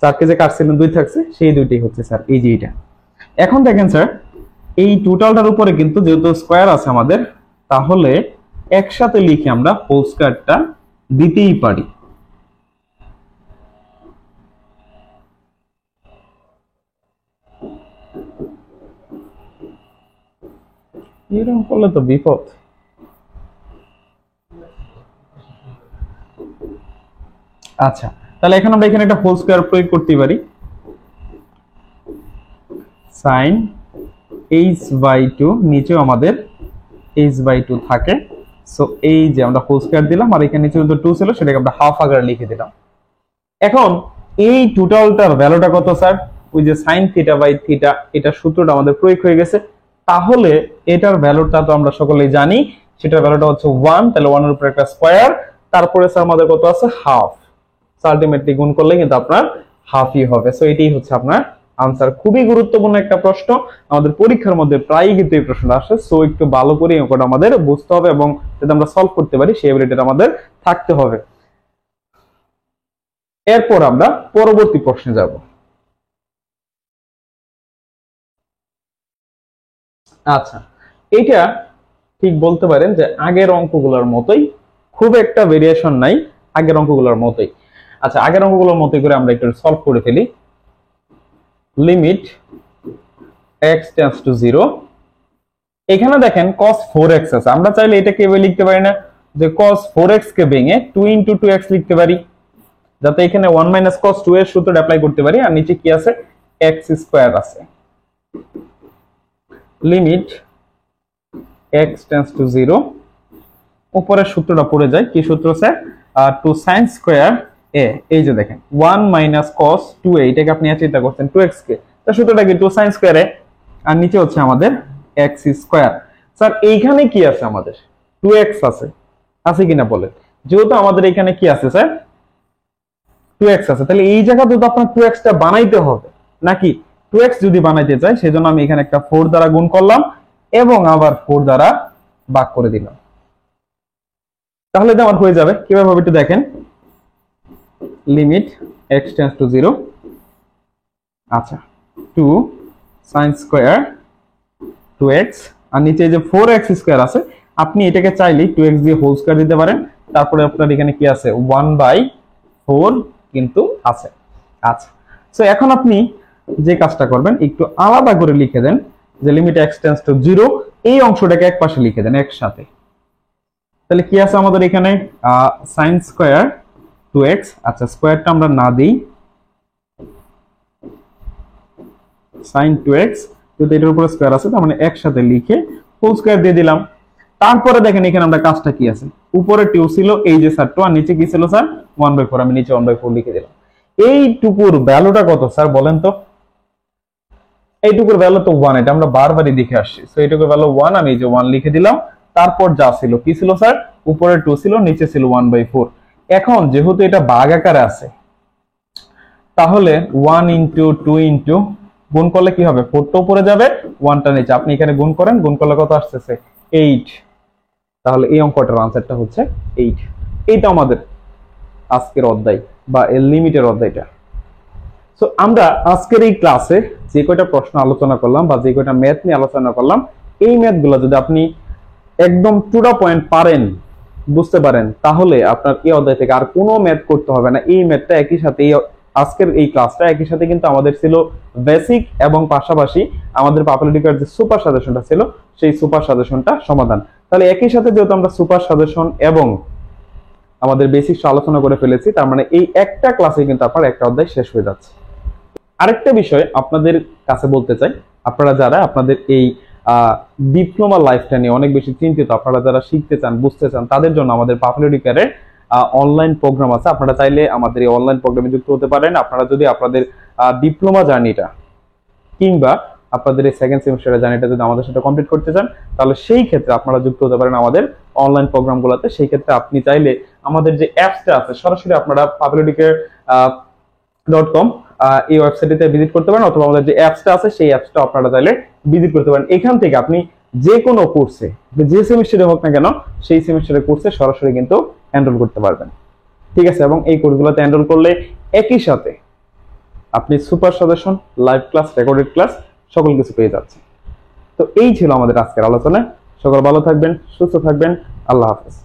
4 কে যে কাটছিলেন 2 থাকছে, সেই দুইটাই হচ্ছে স্যার এই যে এটা। এখন দেখেন স্যার এই টোটালটার উপরে কিন্তু যেহেতু স্কয়ার আছে আমাদের, তাহলে একসাথে লিখে আমরা হোল স্কয়ারটা দিতেই পারি। এরকম করলে তো বিপদ। আচ্ছা, তাহলে এখন আমরা এখানে একটা হোল স্কয়ার প্রয়োগ করতে পারি। sin h/2, নিচেও আমাদের h/2 থাকে। সো এই যে আমরা হোল স্কয়ার দিলাম, আর এখানে নিচে তো 2 ছিল, সেটাকে আমরা হাফ আকারে লিখে দিলাম। এখন এই টোটালটার ভ্যালুটা কত স্যার? ওই যে sin θ/θ, এটা সূত্রটা আমাদের প্রয়োগ হয়ে গেছে। তাহলে এটার ভ্যালুটা তো আমরা সকলেই জানি, সেটার ভ্যালুটা হচ্ছে 1। তাহলে 1 এর উপর একটা স্কয়ার, তারপরে স্যার আমাদের কত আছে? হাফ। আলটিমেটলি গুণ করলে কিন্তু আপনার হাফই হবে। সো এটাই হচ্ছে আপনার আনসার। খুবই গুরুত্বপূর্ণ একটা প্রশ্ন, আমাদের পরীক্ষার মধ্যে প্রায়ই কিন্তু এই প্রশ্নটা আসে। সো একটু ভালো করে এই অঙ্কটা আমাদের বুঝতে হবে এবং যাতে আমরা সলভ করতে পারি সেই এবিলিটিটা আমাদের থাকতে হবে। এরপর আমরা পরবর্তী প্রশ্নে যাব। আচ্ছা, এটা ঠিক বলতে পারেন যে আগের অঙ্কগুলোর মতোই, খুব একটা ভেরিয়েশন নাই, আগের অঙ্কগুলোর মতোই। আচ্ছা, আগের অঙ্কগুলোর মতোই করে আমরা একটু সলভ করে ফেলি। লিমিট x টেন্ডস টু 0, এখানে দেখেন cos 4x আছে। আমরা চাইলে এটাকে এভাবে লিখতে পারি না যে cos 4x কে ভেঙে 2 * 2x লিখতে পারি, যাতে এখানে 1 - cos 2 এর সূত্রটা অ্যাপ্লাই করতে পারি। আর নিচে কি আছে? x স্কয়ার আছে। লিমিট x টেন্ডস টু 0, উপরের সূত্রটা পড়ে যায়। কি সূত্র স্যার? 2 sin square a। এই যে দেখেন 1 - cos 2a, এটাকে আপনি চিন্তা করছেন 2x কে, তার সূত্রটা কি? 2 sin স্কয়ার a, আর নিচে হচ্ছে আমাদের x স্কয়ার। স্যার এইখানে কি আছে? আমাদের 2x আছে কিনা বলেন? যেহেতু আমাদের এখানে কি আছে স্যার? 2x আছে, তাহলে এই জায়গাতে তো আপনার 2x টা বানাইতে হবে নাকি? 2x যদি বানাইতে চাই সেজন্য আমি এখানে একটা 4 দ্বারা গুণ করলাম এবং আবার 4 দ্বারা ভাগ করে দিলাম, তাহলে তো আমার হয়ে যাবে। কিভাবে হবে একটু দেখেন। লিমিট x টেন্ডস টু 0, আচ্ছা 2 sin স্কয়ার 2x, আর নিচে যে 4x স্কয়ার আছে, আপনি এটাকে চাইলেই 2x দিয়ে হোল স্কয়ার দিতে পারেন। তারপরে আপনার এখানে কি আছে? 1/4 কিন্তু আছে। আচ্ছা, সো এখন আপনি যে কাজটা করবেন, একটু আলাদা করে লিখে দেন যে লিমিট x টেন্ডস টু 0, এই অংশটাকে এক পাশে লিখে দেন একসাথে। তাহলে কি আছে আমাদের এখানে? sin স্কয়ার 2x, আচ্ছা স্কয়ারটা আমরা না দিই, sin 2x, যদি এটার উপরে স্কয়ার আছে তার মানে একসাথে লিখে হোল স্কয়ার দিয়ে দিলাম। তারপরে দেখেন এখানে আমরা কাজটা কি আছে? উপরে 2 ছিল, এই যে স্যার 2, আর নিচে কি ছিল স্যার? 1/4, আমি নিচে 1/4 লিখে দিলাম। এইটুকুর ভ্যালুটা কত স্যার বলেন তো? এইটুকুর ভ্যালু তো 1, এটা আমরা বারবারই দেখে আসছি। সো এইটুকুর ভ্যালু 1, আমি এই যে 1 লিখে দিলাম। তারপর যা ছিল কি ছিল স্যার? উপরে 2 ছিল, নিচে ছিল 1/4। এখন যেহেতু এটা ভাগ আকারে আছে, তাহলে 1 * 2 গুণ করলে কি হবে? 4 টা উপরে যাবে, 1 টা নিচে। আপনি এখানে গুণ করেন, গুণ করলে কত আসতেছে? 8। তাহলে এই অঙ্কটার আনসারটা হচ্ছে 8। এইটা আমাদের আজকের অধ্যায় বা এর লিমিটের অধ্যায়টা। সো আমরা আজকের এই ক্লাসে যে কয়টা প্রশ্ন আলোচনা করলাম বা যে কয়টা ম্যাথ নিয়ে আলোচনা করলাম, এই ম্যাথগুলো যদি আপনি একদম টু দা পয়েন্ট পারেন, বুঝতে পারেন, তাহলে আপনার এই অধ্যায় থেকে আর কোনো ম্যাথ করতে হবে না। এই ম্যাথটা একই সাথে, এই আজকের এই ক্লাসটা একই সাথে কিন্তু আমাদের ছিল বেসিক এবং পাশাপাশি আমাদের পাপুলারিটির যে সুপার সাজেশনটা ছিল, সেই সুপার সাজেশনটা সমাধান। তাহলে একই সাথে যেহেতু আমরা সুপার সাজেশন এবং আমাদের বেসিকটা আলোচনা করে ফেলেছি, তার মানে এই একটা ক্লাসে কিন্তু আপনার একটা অধ্যায় শেষ হয়ে যাচ্ছে। আরেকটা বিষয় আপনাদের কাছে বলতে চাই, আপনারা যারা আপনাদের এই ডিপ্লোমা লাইফটা নিয়ে অনেক বেশি চিন্তিত, আপনারা যারা শিখতে চান, বুঝতে চান, তাদের জন্য আমাদের পাপুলারিটির অনলাইন প্রোগ্রাম আছে। আপনারা চাইলে আমাদের এই অনলাইন প্রোগ্রামে যুক্ত হতে পারেন। আপনারা যদি আপনাদের ডিপ্লোমা জার্নিটা কিংবা আপনাদের এই সেকেন্ড সেমিস্টারের জার্নিটা যদি আমাদের সাথে কমপ্লিট করতে চান, তাহলে সেই ক্ষেত্রে আপনারা যুক্ত হতে পারেন আমাদের অনলাইন প্রোগ্রামগুলোতে। সেই ক্ষেত্রে আপনি চাইলে আমাদের যে অ্যাপসটা আছে, সরাসরি আপনারা popularity.com এই ওয়েবসাইটে ভিজিট করতে পারেন, অথবা আমাদের যে অ্যাপসটা আছে সেই অ্যাপসটা আপনারা চাইলে ভিজিট করতে পারেন। এখান থেকে আপনি যে কোনো কোর্সে, যে সেমিস্টারে হোক না কেন, সেই সেমিস্টারের কোর্সে সরাসরি কিন্তু এনরোল করতে পারবেন। ঠিক আছে? এবং এই কোর্সগুলোতে এনরোল করলে একই সাথে আপনি super suggestion, live class, recorded class সকল কিছু পেয়ে যাচ্ছেন। তো এই ছিল আমাদের আজকের আলোচনা। সকল ভালো থাকবেন, সুস্থ থাকবেন। আল্লাহ হাফেজ।